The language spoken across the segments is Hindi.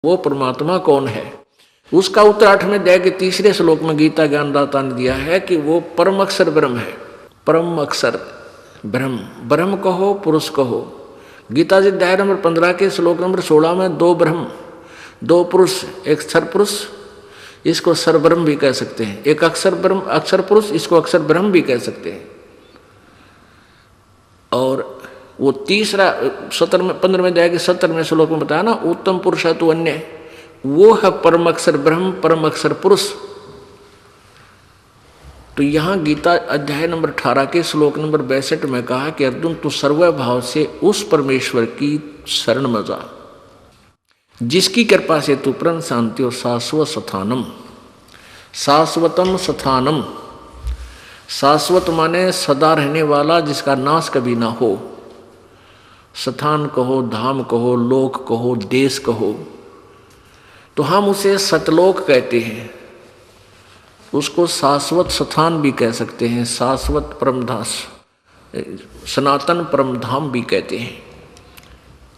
वो परमात्मा कौन है। उसका उत्तर 8वें अध्याय के 3 श्लोक में गीता ज्ञानदाता ने दिया है कि वो परम अक्षर ब्रह्म है। परम अक्षर ब्रह्म, ब्रह्म कहो पुरुष कहो। गीता जी अध्याय नंबर 15 के श्लोक नंबर 16 में 2 ब्रह्म 2 पुरुष, एक क्षर पुरुष, इसको क्षर ब्रह्म भी कह सकते हैं, एक अक्षर ब्रह्म अक्षर पुरुष, इसको अक्षर ब्रह्म भी कह सकते हैं। और वो तीसरा 15वें अध्याय के 17वें श्लोक में बताया ना, उत्तम पुरुष है तो अन्य, वो है परम अक्षर ब्रह्म, परम अक्षर पुरुष। तो यहाँ गीता अध्याय नंबर 18 के श्लोक नंबर 62 में कहा कि अर्जुन तू सर्वभाव से उस परमेश्वर की शरण में जा जिसकी कृपा से तू परम शांति और शाश्वत स्थानम, शाश्वतम स्थानम, शाश्वत माने सदा रहने वाला जिसका नाश कभी ना हो, स्थान कहो, धाम कहो, लोक कहो, देश कहो, तो हम उसे सतलोक कहते हैं, उसको शाश्वत स्थान भी कह सकते हैं, शाश्वत परमधाम, सनातन परमधाम भी कहते हैं।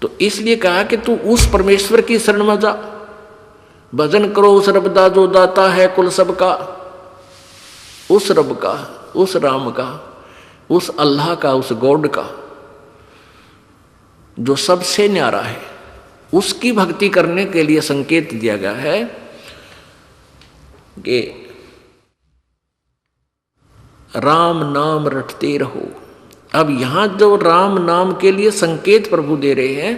तो इसलिए कहा कि तू उस परमेश्वर की शरण में जा, भजन करो उस रब दा जो दाता है कुल सब का, उस रब का, उस राम का, उस अल्लाह का, उस गॉड का जो सबसे न्यारा है, उसकी भक्ति करने के लिए संकेत दिया गया है कि राम नाम रटते रहो। अब यहां जो राम नाम के लिए संकेत प्रभु दे रहे हैं,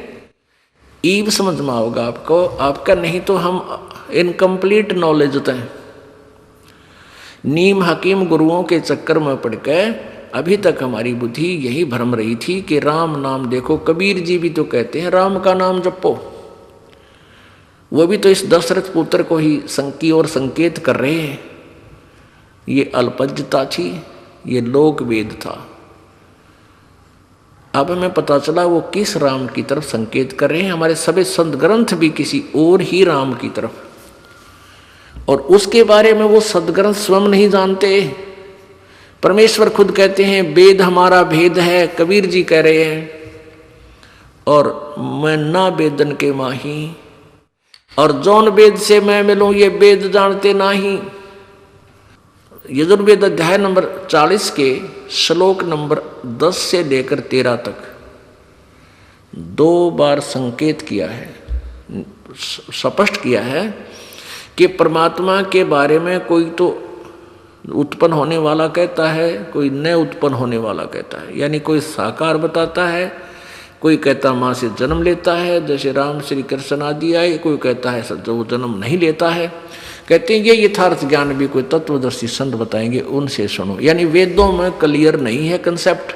ईव समझ में आओगा आपको, आपका नहीं तो हम इनकम्प्लीट नॉलेज होते हैं। नीम हकीम गुरुओं के चक्कर में पड़ के अभी तक हमारी बुद्धि यही भ्रम रही थी कि राम नाम, देखो कबीर जी भी तो कहते हैं राम का नाम जपो, वो भी तो इस दशरथ पुत्र को ही की ओर संकेत कर रहे हैं। ये अल्पज्यता थी, ये लोक वेद था। अब हमें पता चला वो किस राम की तरफ संकेत कर रहे हैं। हमारे सभी संत ग्रंथ भी किसी और ही राम की तरफ, और उसके बारे में वो सदग्रंथ स्वयं नहीं जानते। परमेश्वर खुद कहते हैं वेद हमारा भेद है, कबीर जी कह रहे हैं, और मैं ना वेदन के माही, और जौन वेद से मैं मिलूं ये वेद जानते नाही। यजुर्वेद अध्याय नंबर 40 के श्लोक नंबर 10 से लेकर 13 तक 2 बार संकेत किया है, स्पष्ट किया है कि परमात्मा के बारे में कोई तो उत्पन्न होने वाला कहता है, कोई न उत्पन्न होने वाला कहता है, यानी कोई साकार बताता है, कोई कहता माँ से जन्म लेता है जैसे राम श्री कृष्ण आदि आए, कोई कहता है जो जन्म नहीं लेता है। कहते हैं ये यथार्थ ज्ञान भी कोई तत्वदर्शी संत बताएंगे, उनसे सुनो। यानी वेदों में क्लियर नहीं है कंसेप्ट,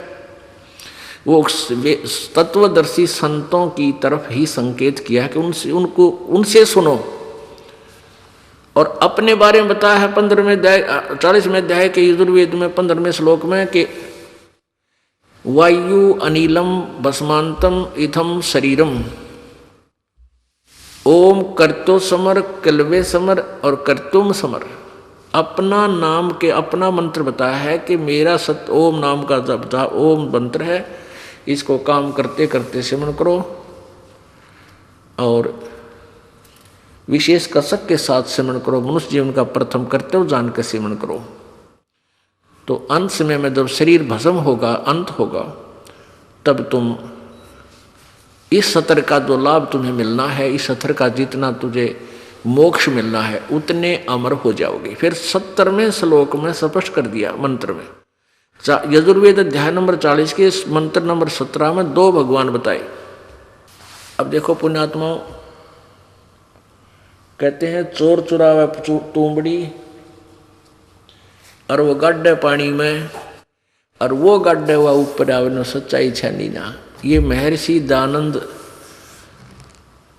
वो तत्वदर्शी संतों की तरफ ही संकेत किया है कि उनसे सुनो। और अपने बारे में बताया है 15वें अध्याय 40वें अध्याय के यजुर्वेद में 15वें श्लोक में कि वायु अनिलम भस्मांतम इथम शरीरम, ओम कर्तो समर कलवे समर और कर्तुम समर। अपना नाम के अपना मंत्र बताया है कि मेरा सत्य ओम नाम का जब ओम मंत्र है, इसको काम करते करते सिमरण करो और विशेष कसक के साथ सिमरण करो। मनुष्य जीवन का प्रथम कर्तव्य जान कर सिमरण करो। तो अंत समय में जब शरीर भस्म होगा, अंत होगा, तब तुम इस सत्र का जो लाभ तुम्हें मिलना है, इस सत्र का जितना तुझे मोक्ष मिलना है, उतने अमर हो जाओगे। फिर 70वें श्लोक में स्पष्ट कर दिया मंत्र में, यजुर्वेद अध्याय नंबर 40 के मंत्र नंबर 17 में 2 भगवान बताए। अब देखो पुण्यात्माओं, कहते हैं चोर चुरावे तूंबड़ी और वो गड्ढे पानी में, और वो गड्ढे हुआ ऊपर आवे न सच्चाई छानी ना। ये महर्षि दयानंद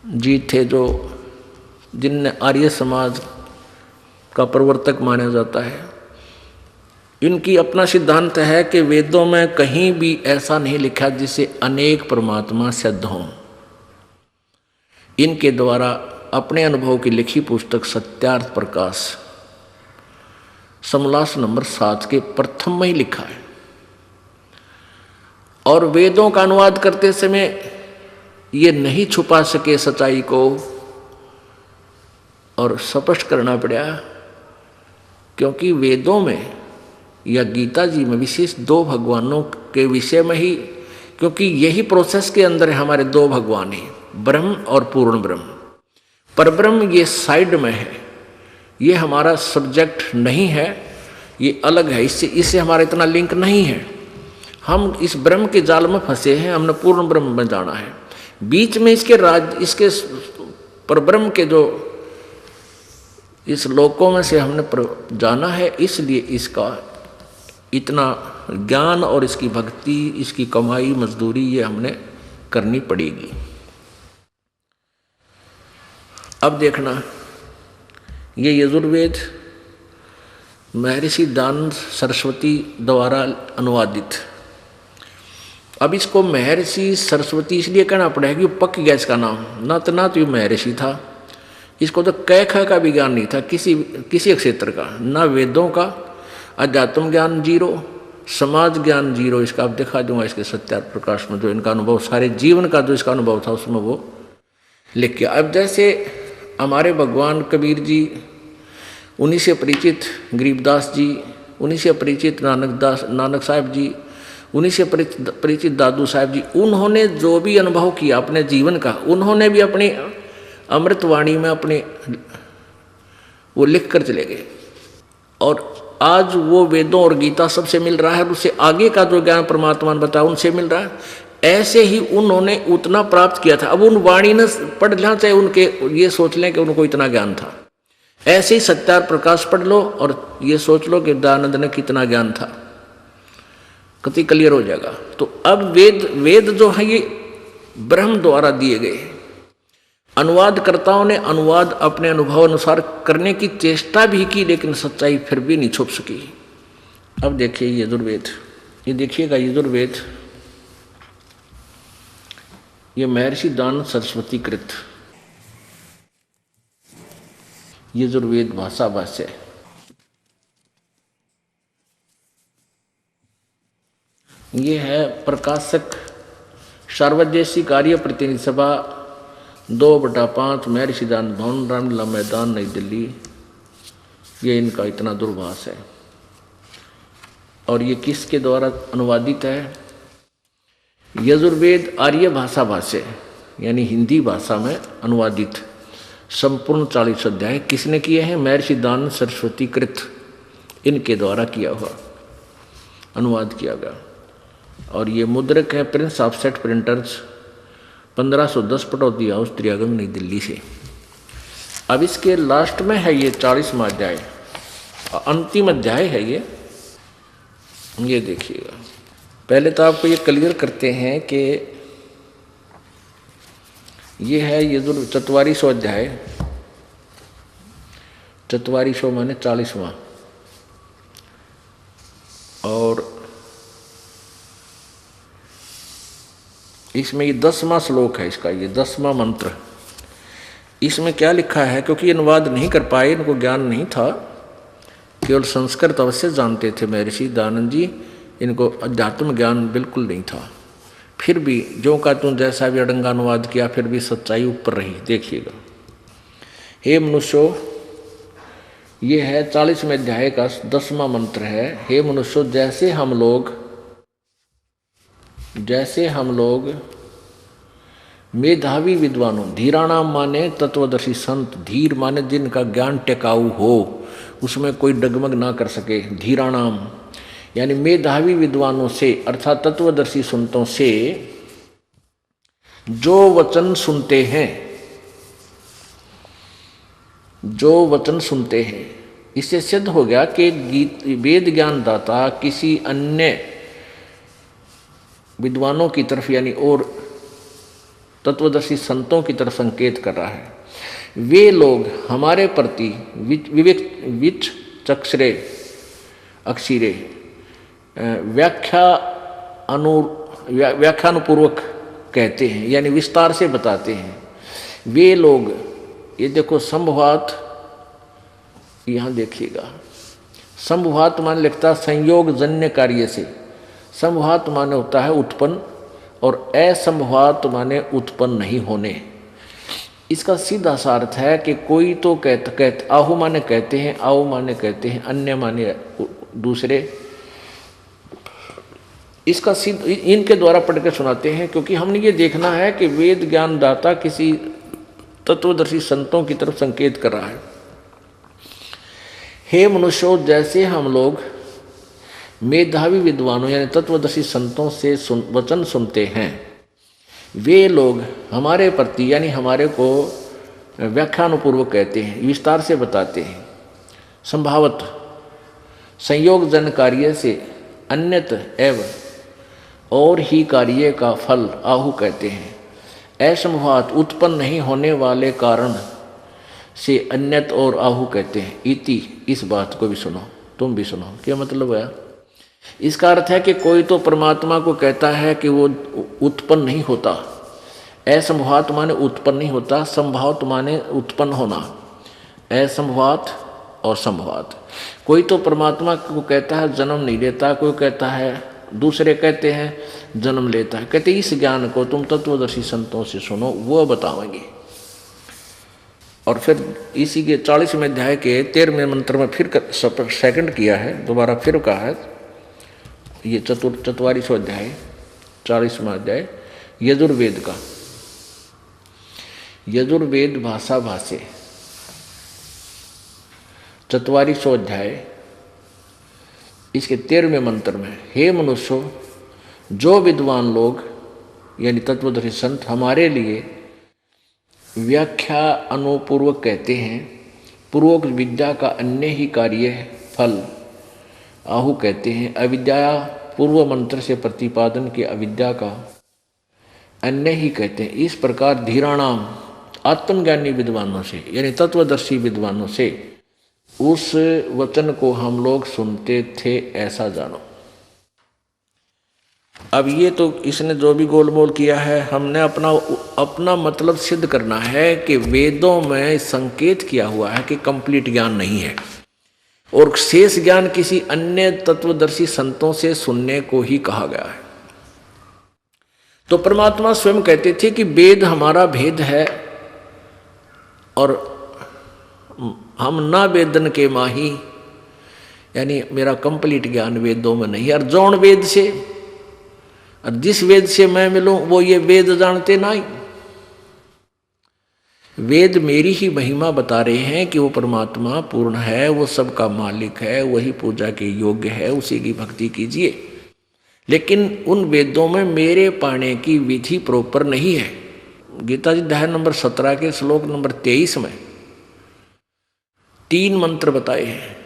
जी थे जो जिनने आर्य समाज का प्रवर्तक माना जाता है। इनकी अपना सिद्धांत है कि वेदों में कहीं भी ऐसा नहीं लिखा जिसे अनेक परमात्मा सिद्ध हों। इनके द्वारा अपने अनुभव की लिखी पुस्तक सत्यार्थ प्रकाश समलास नंबर 7 के प्रथम में ही लिखा है। और वेदों का अनुवाद करते समय ये नहीं छुपा सके सच्चाई को और स्पष्ट करना पड़ा, क्योंकि वेदों में या गीता जी में विशेष दो भगवानों के विषय में ही, क्योंकि यही प्रोसेस के अंदर हमारे दो भगवान हैं, ब्रह्म और पूर्ण ब्रह्म। पर ब्रह्म ये साइड में है, ये हमारा सब्जेक्ट नहीं है, ये अलग है, इससे हमारा इतना लिंक नहीं है। हम इस ब्रह्म के जाल में फंसे हैं, हमने पूर्ण ब्रह्म में जाना है। बीच में इसके परब्रह्म के जो इस लोकों में से हमने जाना है, इसलिए इसका इतना ज्ञान और इसकी भक्ति, इसकी कमाई मजदूरी ये हमने करनी पड़ेगी। अब देखना, ये यजुर्वेद महर्षि दयानंद सरस्वती द्वारा अनुवादित। अब इसको महर्षि सरस्वती इसलिए कहना पड़ेगा कि पक गया इसका नाम, ना तो ये महर्षि था, इसको तो कै ख का भी ज्ञान नहीं था किसी क्षेत्र का, ना वेदों का, अध्यात्म ज्ञान जीरो, समाज ज्ञान जीरो। इसका आप दिखा दूंगा इसके सत्यार्थ प्रकाश में, जो इनका अनुभव सारे जीवन का जो इसका अनुभव था उसमें वो लिख के। अब जैसे हमारे भगवान कबीर जी, उन्हीं से परिचित गरीबदास जी, उन्हीं से परिचित नानक साहब जी, उन्हीं से परिचित दादू साहब जी, उन्होंने जो भी अनुभव किया अपने जीवन का, उन्होंने भी अपनी अमृतवाणी में अपने वो लिख कर चले गए। और आज वो वेदों और गीता सबसे मिल रहा है, उससे आगे का जो ज्ञान परमात्मा ने बताया उनसे मिल रहा है। ऐसे ही उन्होंने उतना प्राप्त किया था। अब उन वाणी ने पढ़ लेना, चाहे उनके ये सोच लें कि उनको इतना ज्ञान था। ऐसे ही सत्यार्थ प्रकाश पढ़ लो और ये सोच लो कि दयानंद ने कितना ज्ञान था, कति क्लियर हो जाएगा। तो अब वेद जो है ये ब्रह्म द्वारा दिए गए। अनुवादकर्ताओं ने अनुवाद अपने अनुभव अनुसार करने की चेष्टा भी की, लेकिन सच्चाई फिर भी नहीं छुप सकी। अब देखिए यजुर्वेद, ये देखिएगा यजुर्वेद, ये महर्षि दयानंद सरस्वती कृत यजुर्वेद भाषा भाष्य। ये है प्रकाशक सार्वजनिक कार्य प्रतिनिधि सभा 2/5 महर्षि दयानंद भवन, रामलीला मैदान, नई दिल्ली। ये इनका इतना दूरभाष है। और ये किसके द्वारा अनुवादित है? यजुर्वेद आर्य भाषा भाष्य, यानी हिंदी भाषा में अनुवादित संपूर्ण 40 अध्याय किसने किए हैं? महर्षि दयानंद सरस्वती कृत, इनके द्वारा किया हुआ अनुवाद किया गया। और ये मुद्रक है prince offset printers, 1510 Pataudi house, Triyaganj, Nai Delhi से। अब इसके लास्ट में है ये 40वां अध्याय, अंतिम अध्याय है ये देखिएगा। पहले तो आपको ये क्लियर करते हैं कि ये है ये जो 44वां अध्याय, 44 माने 40वां, और इसमें ये 10वां श्लोक है इसका, ये 10वां मंत्र। इसमें क्या लिखा है? क्योंकि अनुवाद नहीं कर पाए, इनको ज्ञान नहीं था, केवल संस्कृत अवश्य जानते थे महर्षि दयानंद जी, इनको अध्यात्म ज्ञान बिल्कुल नहीं था। फिर भी जो का तुम जैसा भी अड़ंगा अनुवाद किया, फिर भी सच्चाई ऊपर रही। देखिएगा, हे मनुष्यो, ये है 40वें अध्याय का 10वां मंत्र है। हे मनुष्यो, जैसे हम लोग मेधावी विद्वानों, धीराणाम माने तत्वदर्शी संत, धीर माने जिनका ज्ञान टिकाऊ हो, उसमें कोई डगमग ना कर सके, धीराणाम यानी मेधावी विद्वानों से अर्थात तत्वदर्शी संतों से जो वचन सुनते हैं, इससे सिद्ध हो गया कि वेद ज्ञान दाता किसी अन्य विद्वानों की तरफ यानी और तत्वदर्शी संतों की तरफ संकेत कर रहा है। वे लोग हमारे प्रति विविक चक्षरे अक्षिरे व्याख्यानुपूर्वक कहते हैं, यानी विस्तार से बताते हैं। वे लोग, ये देखो संभवात, यहाँ देखिएगा, संभवात माने लिखता संयोग जन्य कार्य से, संभवात माने होता है उत्पन्न, और असंभवात माने उत्पन्न नहीं होने। इसका सीधा सा अर्थ है कि कोई तो कहते आहु माने कहते हैं, आओ माने कहते हैं, अन्य माने दूसरे। इसका सिद्ध इनके द्वारा पढ़ के सुनाते हैं, क्योंकि हमने ये देखना है कि वेद ज्ञान दाता किसी तत्वदर्शी संतों की तरफ संकेत कर रहा है। हे मनुष्यों, जैसे हम लोग मेधावी विद्वानों यानी तत्वदर्शी संतों से वचन सुनते हैं, वे लोग हमारे प्रति यानी हमारे को व्याख्यानुपूर्वक कहते हैं, विस्तार से बताते हैं। संभावत संयोग जन कार्य से अन्यत एवं और ही कार्य का फल आहु कहते हैं। असंभवात उत्पन्न नहीं होने वाले कारण से अन्यत और आहु कहते हैं। इति इस बात को भी सुनो, तुम भी सुनो। क्या मतलब है? इसका अर्थ है कि कोई तो परमात्मा को कहता है कि वो उत्पन्न नहीं होता। असंभवात माने उत्पन्न नहीं होता, संभावत माने उत्पन्न होना। असंभवात और संभवात। कोई तो परमात्मा को कहता है जन्म नहीं लेता, कोई कहता है, दूसरे कहते हैं जन्म लेता है। कहते इस ज्ञान को तुम तत्वदर्शी संतों से सुनो, वो बताएंगे। और फिर इसी के 40वें अध्याय के 13वें मंत्र में फिर सेकंड किया है, दोबारा फिर कहा है। ये 44वां अध्याय 40वां अध्याय यजुर्वेद का। यजुर्वेद भाषा भाष्य 44वां अध्याय इसके 13वें मंत्र में, हे मनुष्यों, जो विद्वान लोग यानी तत्वदर्शी संत हमारे लिए व्याख्या अनुपूर्वक कहते हैं, पूर्वोक्त विद्या का अन्य ही कार्य फल आहु कहते हैं। अविद्या पूर्व मंत्र से प्रतिपादन के अविद्या का अन्य ही कहते हैं। इस प्रकार धीराणाम आत्मज्ञानी विद्वानों से यानी तत्वदर्शी विद्वानों से उस वचन को हम लोग सुनते थे, ऐसा जानो। अब ये तो इसने जो भी गोलमोल किया है, हमने अपना मतलब सिद्ध करना है कि वेदों में संकेत किया हुआ है कि कंप्लीट ज्ञान नहीं है और शेष ज्ञान किसी अन्य तत्वदर्शी संतों से सुनने को ही कहा गया है। तो परमात्मा स्वयं कहते थे कि वेद हमारा भेद है और हम ना वेदन के माही, यानी मेरा कंप्लीट ज्ञान वेदों में नहीं है। और जौन वेद से और जिस वेद से मैं मिलूं वो ये वेद जानते नहीं। वेद मेरी ही महिमा बता रहे हैं कि वो परमात्मा पूर्ण है, वो सबका मालिक है, वही पूजा के योग्य है, उसी की भक्ति कीजिए। लेकिन उन वेदों में मेरे पाने की विधि प्रॉपर नहीं है। गीता जी अध्याय नंबर 17 के श्लोक नंबर 23 में 3 मंत्र बताए हैं।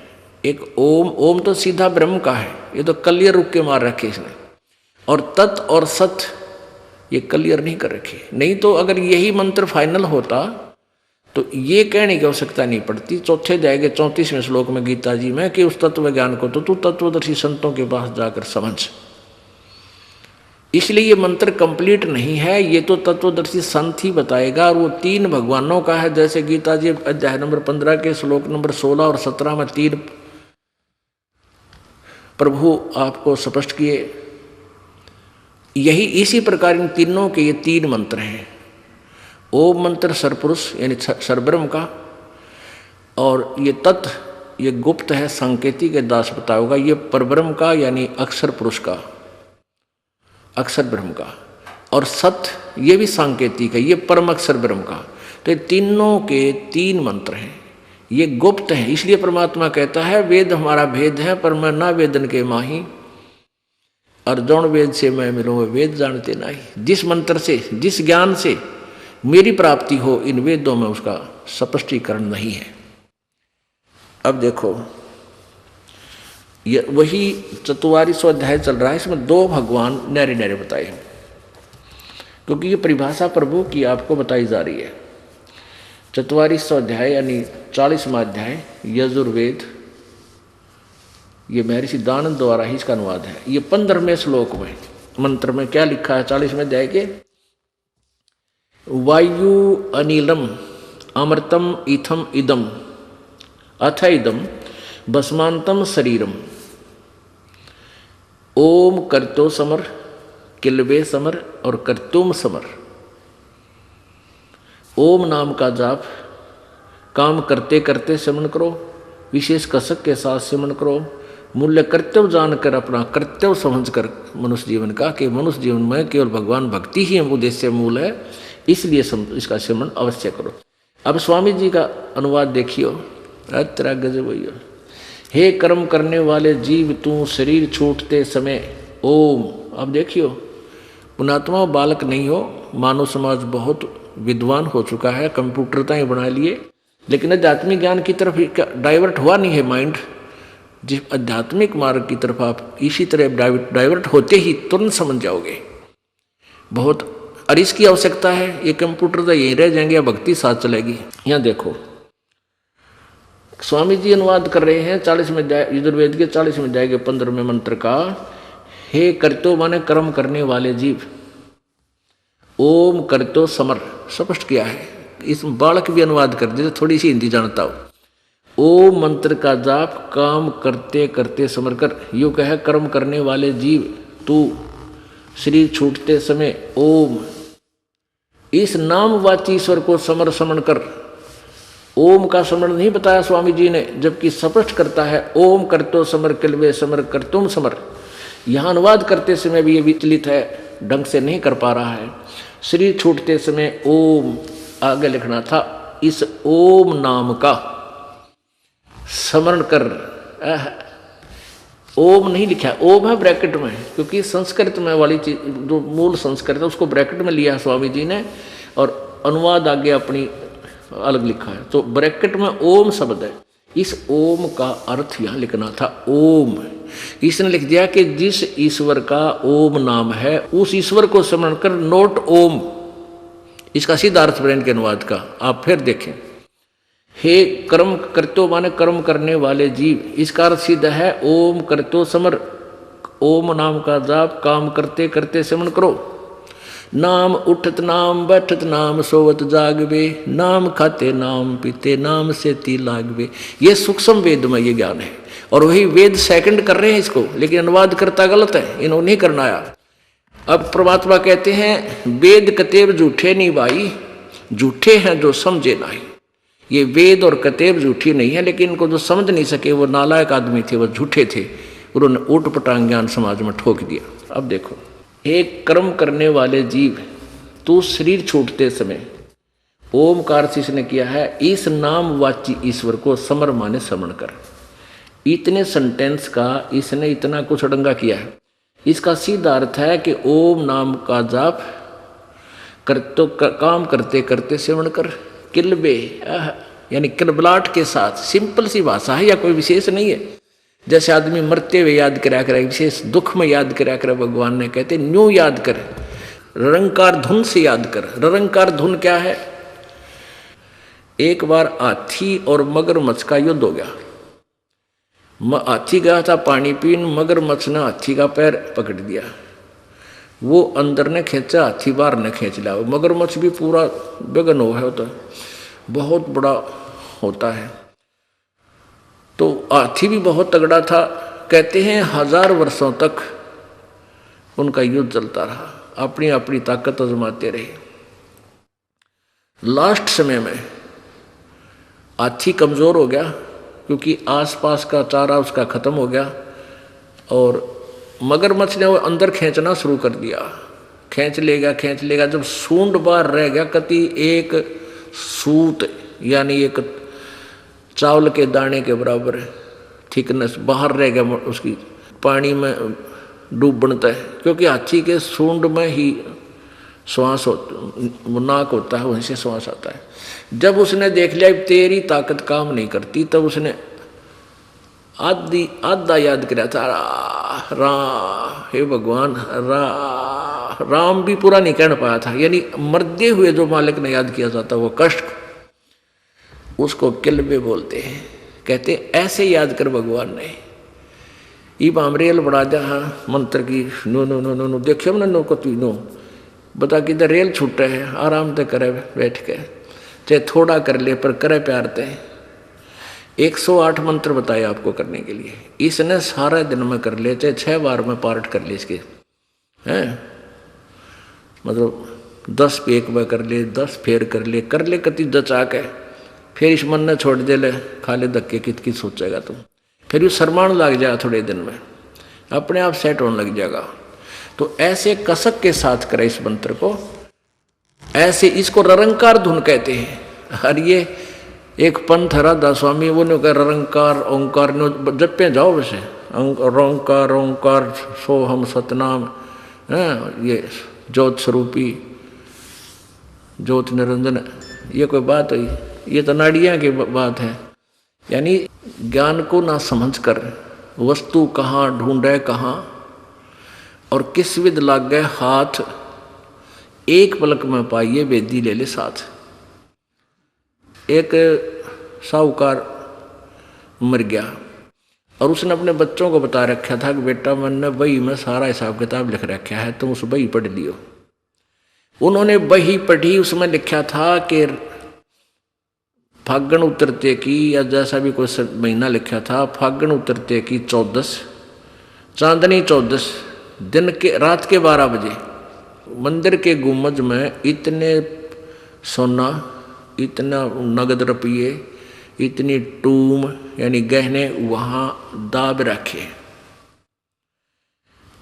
एक ओम, ओम तो सीधा ब्रह्म का है, ये तो कलियर रुक के मार रखे इसने। और तत् और सत ये क्लियर नहीं कर रखे। नहीं तो अगर यही मंत्र फाइनल होता तो ये कहने की आवश्यकता नहीं पड़ती। चौथे अध्याय के 34वें श्लोक में गीता जी में कि उस तत्व ज्ञान को तो तू तत्वदर्शी संतों के पास जाकर समझ। इसलिए ये मंत्र कंप्लीट नहीं है, ये तो तत्वदर्शी संत ही बताएगा। और वो 3 भगवानों का है, जैसे गीता जी अध्याय नंबर 15 के श्लोक नंबर 16 और 17 में 3 प्रभु आपको स्पष्ट किए। यही इसी प्रकार इन तीनों के ये 3 मंत्र हैं। ओम मंत्र सरपुरुष यानी सरब्रह्म का, और ये तत् ये गुप्त है, संकेती के दास पता होगा, ये परब्रह्म का यानी अक्षर पुरुष का, अक्षर ब्रह्म का। और सत ये भी सांकेतिक है, ये परम अक्षर ब्रह्म का। तो ये तीनों के 3 मंत्र हैं, ये गुप्त हैं। इसलिए परमात्मा कहता है वेद हमारा भेद है, पर मैं ना वेदन के माही, और जौन वेद से मैं मिलूँ वे वेद जानते नहीं। जिस मंत्र से, जिस ज्ञान से मेरी प्राप्ति हो, इन वेदों में उसका स्पष्टीकरण नहीं है। अब देखो ये वही 44वां अध्याय चल रहा है, इसमें 2 भगवान न्यारे न्यारे बताए हैं, क्योंकि ये परिभाषा प्रभु की आपको बताई जा रही है। 44वां अध्याय यानी 40वां अध्याय यजुर्वेद, ये महर्षि दानंद द्वारा ही इसका अनुवाद है। ये 15वें श्लोक में मंत्र में क्या लिखा है 40वें अध्याय के, वायु अनिलम अमृतम इथम इदम अथ इदम भस्मांतम शरीरम ओम कर्तो समर किलवे समर और कर्तुम समर ओम नाम का जाप काम करते करते सिमरन करो, विशेष कसक के साथ सिमरन करो, मूल्य कर्तव्य जानकर अपना कर्तव्य समझकर मनुष्य जीवन का, कि मनुष्य जीवन में केवल भगवान भक्ति ही उद्देश्य मूल है, इसलिए इसका सिमरन अवश्य करो। अब स्वामी जी का अनुवाद देखियो, तेरा गजब भैया। हे कर्म करने वाले जीव, तू शरीर छूटते समय ओम। अब देखियो, पुणात्मा बालक नहीं हो, मानव समाज बहुत विद्वान हो चुका है, कंप्यूटर ताई बना लिए, लेकिन आध्यात्मिक ज्ञान की तरफ डाइवर्ट हुआ नहीं है माइंड। जिस आध्यात्मिक मार्ग की तरफ आप इसी तरह डाइवर्ट होते ही तुरंत समझ जाओगे। बहुत और इसकी आवश्यकता है, ये कंप्यूटर तो यहीं रह जाएंगे या भक्ति साथ चलेगी। यहाँ देखो स्वामी जी अनुवाद कर रहे हैं 40वें अध्याय यजुर्वेद के 40वें अध्याय के 15वें मंत्र का। हे करतो माने कर्म करने वाले जीव, ओम करतो समर, स्पष्ट किया है। इस बालक भी अनुवाद कर दे, थोड़ी सी हिंदी जानता हो। ओम मंत्र का जाप काम करते करते समर कर। यूँ कह कर्म करने वाले जीव, तू शरीर छूटते समय ओम इस नामवाची ईश्वर को समर समन कर। ओम का समरण नहीं बताया स्वामी जी ने, जबकि स्पष्ट करता है ओम करतो समर किलवे समर कर तुम समर। यहाँ अनुवाद करते समय भी ये विचलित है, ढंग से नहीं कर पा रहा है। शरीर छूटते समय ओम आगे लिखना था, इस ओम नाम का स्मरण कर। ओम नहीं लिखा, ओम है ब्रैकेट में, क्योंकि संस्कृत में वाली चीज जो मूल संस्कृत है उसको ब्रैकेट में लिया है स्वामी जी ने, और अनुवाद आगे अपनी अलग लिखा है। तो ब्रैकेट में ओम शब्द है। इस ओम का अर्थ यहाँ लिखना था ओम। इसने लिख दिया कि जिस ईश्वर का ओम नाम है उस ईश्वर को स्मरण कर, नोट ओम। इसका सीधा अर्थ ब्रेन के अनुवाद का आप फिर देखें। हे कर्म करतो माने कर्म करने वाले जीव, इसका अर्थ सीधा है ओम करतो समर। ओम नाम का जाप काम करते करते सिमरन करो। नाम उठत नाम बैठत नाम सोवत जागवे, नाम खाते नाम पीते नाम से ती लागवे। ये सूक्ष्म वेद में ये ज्ञान है, और वही वेद सेकंड कर रहे हैं इसको, लेकिन अनुवाद करता गलत है, इन्होंने नहीं करना आया। अब परमात्मा कहते हैं वेद कतेब झूठे नहीं भाई, झूठे हैं जो समझे नहीं। ये वेद और कतेब झूठी नहीं है, लेकिन इनको जो समझ नहीं सके वो नालायक आदमी थे, वो झूठे थे, उन्होंने ऊट पटांग ज्ञान समाज में ठोक दिया। अब देखो, एक कर्म करने वाले जीव, तू शरीर छूटते समय ओम का अर्थ इसने किया है इस नामवाची ईश्वर को समर माने समरण कर। इतने सेंटेंस का इसने इतना कुछ अड़ंगा किया है। इसका सीधा अर्थ है कि ओम नाम का जाप कर तो काम करते करते सेवन कर। किलबे यानी किलबलाट के साथ, सिंपल सी भाषा है या कोई विशेष नहीं है। जैसे आदमी मरते हुए याद करा करे, विशेष दुख में याद करा करे, भगवान ने कहते न्यू याद कर, ररंकार धुन से याद कर। ररंकार धुन क्या है? एक बार हाथी और मगरमच्छ का युद्ध हो गया। हाथी गया था पानी पीन, मगरमच्छ ने हाथी का पैर पकड़ दिया। वो अंदर ने खींचा, हाथी बाहर ने खींच लिया। मगरमच्छ भी पूरा बेगन हो है, तो बहुत बड़ा होता है। तो हाथी भी बहुत तगड़ा था। कहते हैं 1000 वर्षों तक उनका युद्ध चलता रहा, अपनी अपनी ताकत आजमाते रहे। लास्ट समय में हाथी कमजोर हो गया, क्योंकि आसपास का चारा उसका खत्म हो गया, और मगरमच्छ ने वो अंदर खींचना शुरू कर दिया। खींच लेगा। जब सूंड बाहर रह गया, कति एक सूत यानी एक चावल के दाने के बराबर थिकनेस बाहर रह गया, उसकी पानी में डूब बनता है, क्योंकि हाथी के सूंड में ही श्वास नाक होता है, वहीं से श्वास आता है। जब उसने देख लिया तेरी ताकत काम नहीं करती, तब उसने आधा याद किया था, हे भगवान राम भी पूरा नहीं कह पाया था। यानी मरते हुए जो मालिक ने याद किया जाता वो कष्ट, उसको किलबे बोलते हैं। कहते ऐसे याद कर भगवान ने। इब हम रेल बढ़ा जा मंत्र की no no no no no देखियो ना, नो को तू नो बता कि इधर रेल छूटे है, आराम से करे बैठ के, चाहे थोड़ा कर ले पर करे प्यार ते। 108 मंत्र बताए आपको करने के लिए, इसने सारा दिन में कर ले, चाहे 6 बार में पार्ट कर ले इसके, हैं मतलब 10 पे एक बार कर ले, 10 फेर कर ले कति जचा के, फिर इस मन ने छोड़ दे ले, खा ले धक्के, कित सोचेगा तुम। फिर ये शर्माण लग जाएगा, थोड़े दिन में अपने आप सेट होने लग जाएगा। तो ऐसे कसक के साथ करे इस मंत्र को, ऐसे इसको ररंकार धुन कहते हैं। और ये एक पंथ राधा स्वामी वो ने कहा ररंकार ओंकार जब पे जाओ वैसे रोंकार ओंकार सो हम सतनाम, ये ज्योत स्वरूपी ज्योत निरंजन, ये कोई बात हुई? ये तो नाड़ियाँ की बात है। यानी ज्ञान को ना समझ कर वस्तु कहाँ ढूंढे कहाँ और किस विध लाग गए हाथ, एक पलक में पाइए वेदी ले ले साथ। एक साहूकार मर गया और उसने अपने बच्चों को बता रखा था कि बेटा मैंने बही में सारा हिसाब किताब लिख रखा है, तुम उस बही पढ़ लियो। उन्होंने बही पढ़ी, उसमें लिखा था कि फागण उतरते की, या जैसा भी कोई महीना लिखा था, फागण उतरते की 14 चांदनी 14 दिन के रात के 12 बजे मंदिर के गुम्बज में इतने सोना, इतना नगद रुपये, इतनी टूम यानी गहने वहाँ दाब रखे।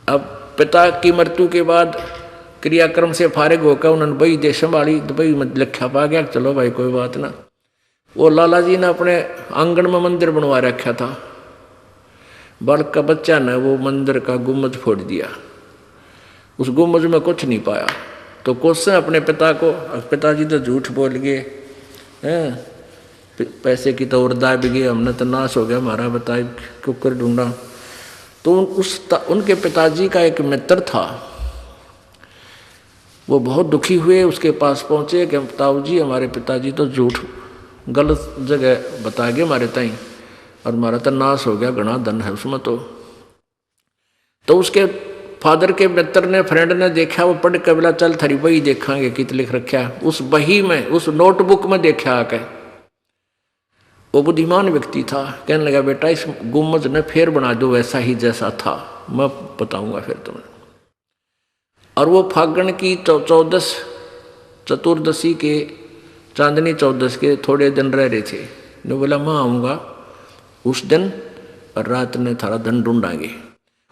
अब पिता की मृत्यु के बाद क्रियाक्रम से फारिग होकर उन्होंने बही दे संभाली, बही में लिखा पा गया, चलो भाई कोई बात ना। वो लाला जी ने अपने आंगन में मंदिर बनवा रखा था, बालक का बच्चा ने वो मंदिर का गुम्बज फोड़ दिया, उस गुम्बज में कुछ नहीं पाया। तो क्वेश्चन अपने पिता को, पिताजी तो झूठ बोल गए हैं, पैसे की तो और दाब गए, हमने तो नाश हो गया हमारा, बताए क्यों कर ढूंढा। तो उनके पिताजी का एक मित्र था, वो बहुत दुखी हुए, उसके पास पहुंचे कि ताऊ जी हमारे पिताजी तो झूठ गलत जगह बता गए हमारे ताई, और हमारा तो नाश हो गया, घना धन है उसमें। तो उसके फादर के मित्र ने, फ्रेंड ने देखा, वो पढ़ के बोला चल थारी बही देखांगे कित लिख रखा है। उस बही में, उस नोटबुक में देखा आके, वो बुद्धिमान व्यक्ति था, कहने लगा बेटा इस गुम्बज ने फिर बना दो वैसा ही जैसा था, मैं बताऊंगा फिर तुम्हें। और वो फागण की 14 चतुर्दशी के, चांदनी 14 के थोड़े दिन रह रहे थे। ने बोला मैं आऊँगा उस दिन और रात ने थारा धन ढूंढांगे।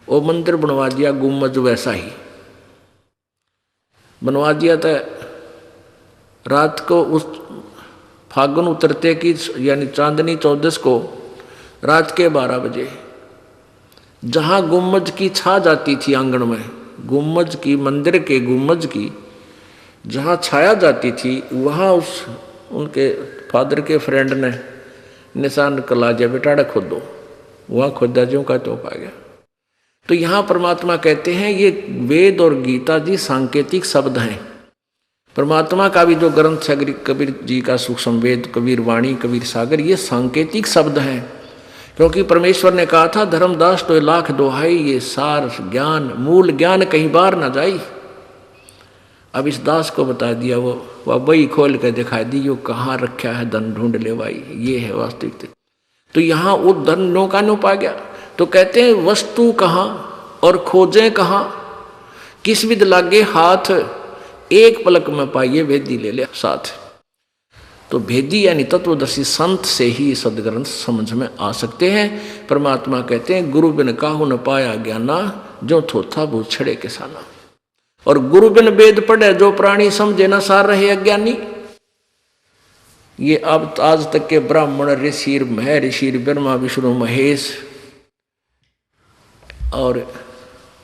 वो मंदिर बनवा दिया, गुम्बज वैसा ही बनवा दिया था। रात को उस फागुन उतरते की यानी चांदनी 14 को रात के 12 बजे जहाँ गुम्बज की छा जाती थी आंगन में, गुम्बज की, मंदिर के गुम्बज की जहाँ छाया जाती थी, वहाँ उस उनके फादर के फ्रेंड ने निशान कला दिया, बेटा खोदो। वहाँ खोदा जो का तो पा गया। तो यहाँ परमात्मा कहते हैं ये वेद और गीता जी सांकेतिक शब्द हैं। परमात्मा का भी जो ग्रंथ है कबीर जी का सूक्ष्म वेद, कबीर वाणी, कबीर सागर, ये सांकेतिक शब्द हैं। क्योंकि परमेश्वर ने कहा था धर्मदास तो लाख दोहाई, ये सार ज्ञान मूल ज्ञान कहीं बार ना जाई। अब इस दास को बता दिया, वो बही खोल कर दिखा दी, यो कहाँ रखा है धन ढूंढ ले भाई, ये है वास्तविकता। तो यहाँ वो धन नो का नो पा गया। तो कहते हैं वस्तु कहाँ और खोजें कहाँ, किस विध लागे हाथ, एक पलक में पाइए वेदी ले ले साथ। तो भेदी यानी तत्वदर्शी संत से ही सदग्रंथ समझ में आ सकते हैं। परमात्मा कहते हैं गुरु बिन काहू न पाया ज्ञाना, जो थोथा वो छड़े किसाना। और गुरु बिन वेद पढ़े जो प्राणी, समझे न सार रहे अज्ञानी। ये अब आज तक के ब्राह्मण, ऋषि, महर्षि, ब्रह्मा विष्णु महेश और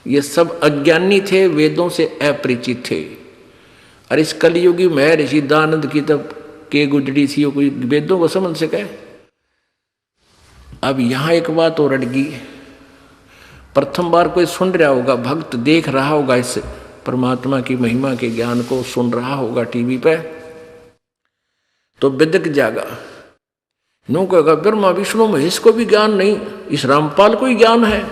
ये सब अज्ञानी थे, वेदों से अपरिचित थे। और इस कलयुगी महर्षि दानंद की तब के गुजरी थी, वो कोई वेदों को समझ सके। अब यहाँ एक बात और अड़गी, प्रथम बार कोई सुन रहा होगा, भक्त देख रहा होगा, इस परमात्मा की महिमा के ज्ञान को सुन रहा होगा टीवी पे, तो बिदक जाएगा, नो कहेगा ब्रह्मा विष्णु महेश को भी ज्ञान नहीं, इस रामपाल को ही ज्ञान है,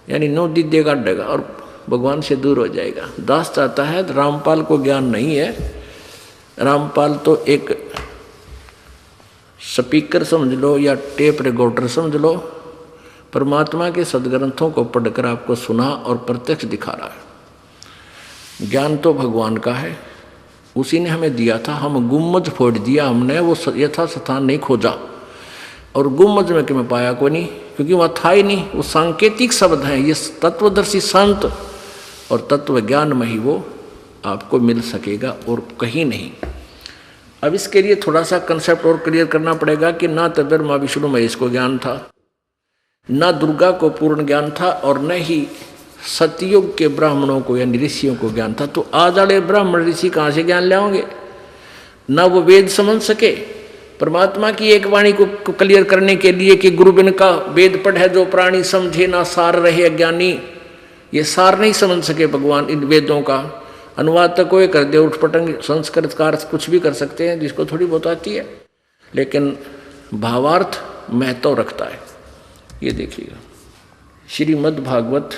यानी नो दीदेगा डेगा और भगवान से दूर हो जाएगा। दास चाहता है रामपाल को ज्ञान नहीं है, रामपाल तो एक स्पीकर समझ लो या टेप रिकॉर्डर समझ लो, परमात्मा के सदग्रंथों को पढ़कर आपको सुना और प्रत्यक्ष दिखा रहा है। ज्ञान तो भगवान का है, उसी ने हमें दिया था। हम गुम्मज फोड़ दिया हमने, वो यथा स्थान नहीं खोजा। और गुम्मज में कि मैं पाया को नहीं, क्योंकि वहाँ था ही नहीं। वो सांकेतिक शब्द हैं, ये तत्वदर्शी संत और तत्व ज्ञान में ही वो आपको मिल सकेगा और कहीं नहीं। अब इसके लिए थोड़ा सा कंसेप्ट और क्लियर करना पड़ेगा कि ना तो ब्रह्मा विष्णु महेश को ज्ञान था, ना दुर्गा को पूर्ण ज्ञान था, और न ही सतयुग के ब्राह्मणों को या ऋषियों को ज्ञान था। तो आज वाले ब्राह्मण ऋषि कहाँ से ज्ञान लाओगे? ना वो वेद समझ सके। परमात्मा की एक वाणी को क्लियर करने के लिए कि गुरुबिन का वेद पढ़े जो प्राणी समझे ना सार रहे अज्ञानी, ये सार नहीं समझ सके भगवान इन वेदों का। अनुवाद तक कोई कर दे उठपटंग, संस्कृत का अर्थ कुछ भी कर सकते हैं जिसको थोड़ी बहुत आती है, लेकिन भावार्थ महत्व रखता है। ये देखिएगा, श्रीमद् भागवत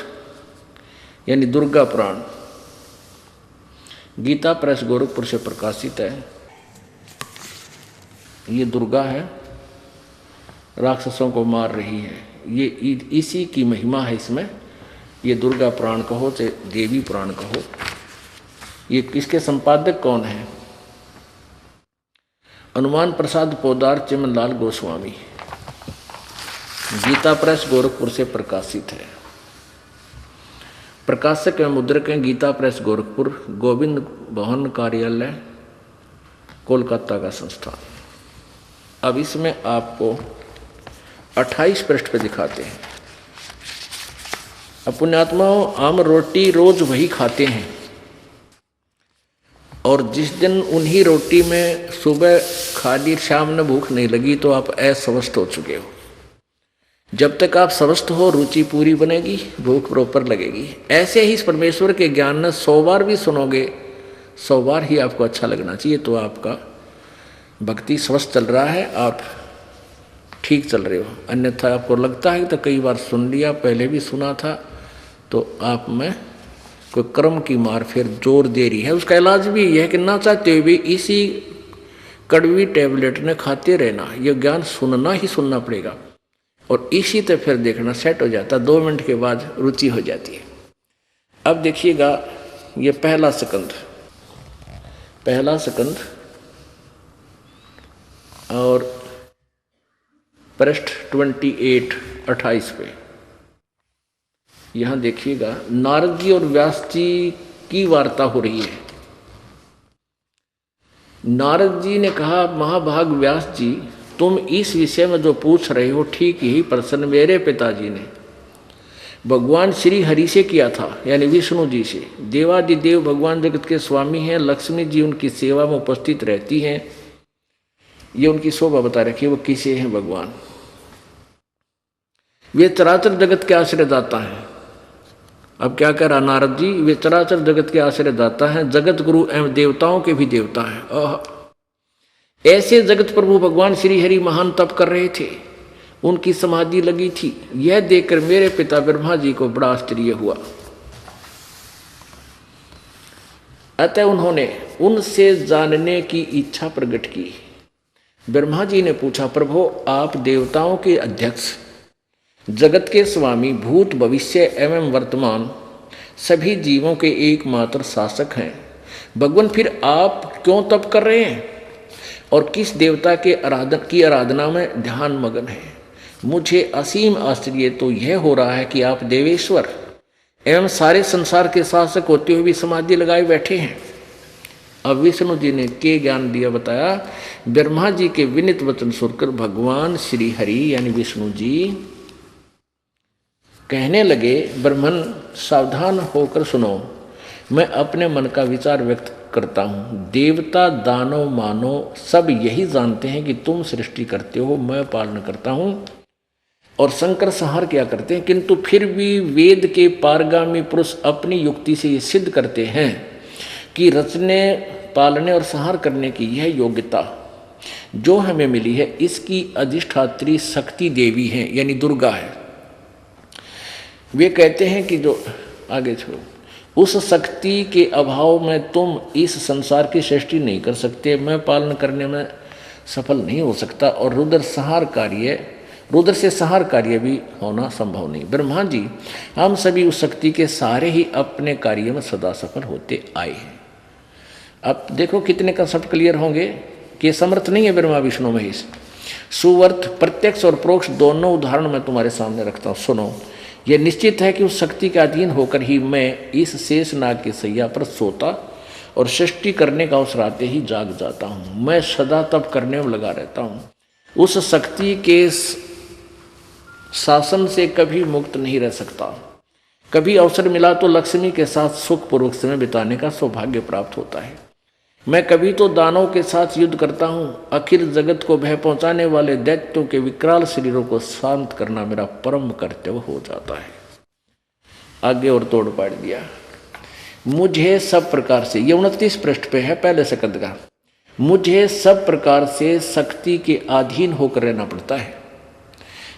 यानी दुर्गा पुराण गीता प्रेस गोरखपुर से प्रकाशित है। ये दुर्गा है, राक्षसों को मार रही है, ये इसी की महिमा है इसमें। ये दुर्गा पुराण कहो चाहे देवी पुराण कहो। ये किसके संपादक कौन है? हनुमान प्रसाद पोदार चिमनलाल गोस्वामी, गीता प्रेस गोरखपुर से प्रकाशित है। प्रकाशक एवं मुद्रक हैं गीता प्रेस गोरखपुर, गोविंद भवन कार्यालय कोलकाता का संस्थान। अब इसमें आपको 28 पृष्ठ पे दिखाते हैं। अब पुण्यात्माओं, हम रोटी रोज वही खाते हैं, और जिस दिन उन्हीं रोटी में सुबह खा ली, शाम में भूख नहीं लगी, तो आप अस्वस्थ हो चुके हो। जब तक आप स्वस्थ हो, रुचि पूरी बनेगी, भूख प्रॉपर लगेगी। ऐसे ही इस परमेश्वर के ज्ञान ने 100 बार भी सुनोगे, 100 बार ही आपको अच्छा लगना चाहिए, तो आपका भक्ति स्वस्थ चल रहा है, आप ठीक चल रहे हो। अन्यथा आपको लगता है तो कई बार सुन लिया, पहले भी सुना था, तो आप में कोई कर्म की मार फिर जोर दे रही है। उसका इलाज भी यह है कि ना चाहते हुए भी इसी कड़वी टैबलेट ने खाते रहना। यह ज्ञान सुनना ही सुनना पड़ेगा, और इसी से फिर देखना सेट हो जाता, 2 मिनट के बाद रुचि हो जाती है। अब देखिएगा, ये पहला स्कंद और पृष्ठ 28 पे यहां देखिएगा, नारद जी और व्यास जी की वार्ता हो रही है। नारद जी ने कहा, महाभाग व्यास जी, तुम इस विषय में जो पूछ रहे हो ठीक यही प्रश्न मेरे पिताजी ने भगवान श्री हरि से किया था, यानी विष्णु जी से। देवादिदेव भगवान जगत के स्वामी हैं, लक्ष्मी जी उनकी सेवा में उपस्थित रहती हैं। ये उनकी शोभा बता रखी है, वो किसे हैं भगवान। वे चराचर जगत के आश्रयदाता हैं। अब क्या कह रहा नारद जी, वे चराचर जगत के आश्रयदाता हैं, जगत गुरु एवं देवताओं के भी देवता हैं। ऐसे जगत प्रभु भगवान श्री हरि महान तप कर रहे थे, उनकी समाधि लगी थी। यह देखकर मेरे पिता ब्रह्मा जी को बड़ा आश्चर्य हुआ। अतः उन्होंने उनसे जानने की इच्छा प्रकट की। ब्रह्मा जी ने पूछा, प्रभु आप देवताओं के अध्यक्ष, जगत के स्वामी, भूत भविष्य एवं वर्तमान सभी जीवों के एकमात्र शासक हैं। भगवान फिर आप क्यों तप कर रहे हैं और किस देवता के आराधना में ध्यान मगन है? मुझे असीम आश्चर्य तो यह हो रहा है कि आप देवेश्वर एवं सारे संसार के शासक होते हुए भी समाधि लगाए बैठे हैं। अब विष्णु जी ने के ज्ञान दिया, बताया। ब्रह्मा जी के विनित वचन सुनकर भगवान श्री हरि यानी विष्णु जी कहने लगे, ब्रह्मन सावधान होकर सुनो, मैं अपने मन का विचार व्यक्त करता हूँ। देवता दानव मानव सब यही जानते हैं कि तुम सृष्टि करते हो, मैं पालन करता हूँ, और शंकर संहार क्या करते हैं। किंतु फिर भी वेद के पारगामी पुरुष अपनी युक्ति से ये सिद्ध करते हैं कि रचने पालने और संहार करने की यह योग्यता जो हमें मिली है, इसकी अधिष्ठात्री शक्ति देवी है, यानी दुर्गा है। वे कहते हैं कि जो आगे छोड़ो, उस शक्ति के अभाव में तुम इस संसार की सृष्टि नहीं कर सकते, मैं पालन करने में सफल नहीं हो सकता, और रुद्र से संहार कार्य भी होना संभव नहीं। ब्रह्मा जी, हम सभी उस शक्ति के सारे ही अपने कार्य में सदा सफल होते आए हैं। अब देखो कितने कंसेप्ट क्लियर होंगे कि समर्थ नहीं है ब्रह्मा विष्णु महेश। सुवर्थ प्रत्यक्ष और प्रोक्ष दोनों उदाहरण मैं तुम्हारे सामने रखता हूँ, सुनो। यह निश्चित है कि उस शक्ति के अधीन होकर ही मैं इस शेष नाग की सैया पर सोता और सृष्टि करने का अवसर आते ही जाग जाता हूँ। मैं सदा तप करने में लगा रहता हूँ। उस शक्ति के शासन से कभी मुक्त नहीं रह सकता। कभी अवसर मिला तो लक्ष्मी के साथ सुखपूर्वक समय बिताने का सौभाग्य प्राप्त होता है। मैं कभी तो दानवों के साथ युद्ध करता हूँ। अखिल जगत को भय पहुंचाने वाले दैत्यों के विकराल शरीरों को शांत करना मेरा परम कर्तव्य हो जाता है। आगे और तोड़ पाड़ दिया। मुझे सब प्रकार से, ये 29 पृष्ठ पे है पहले सकंद का, मुझे सब प्रकार से शक्ति के अधीन होकर रहना पड़ता है।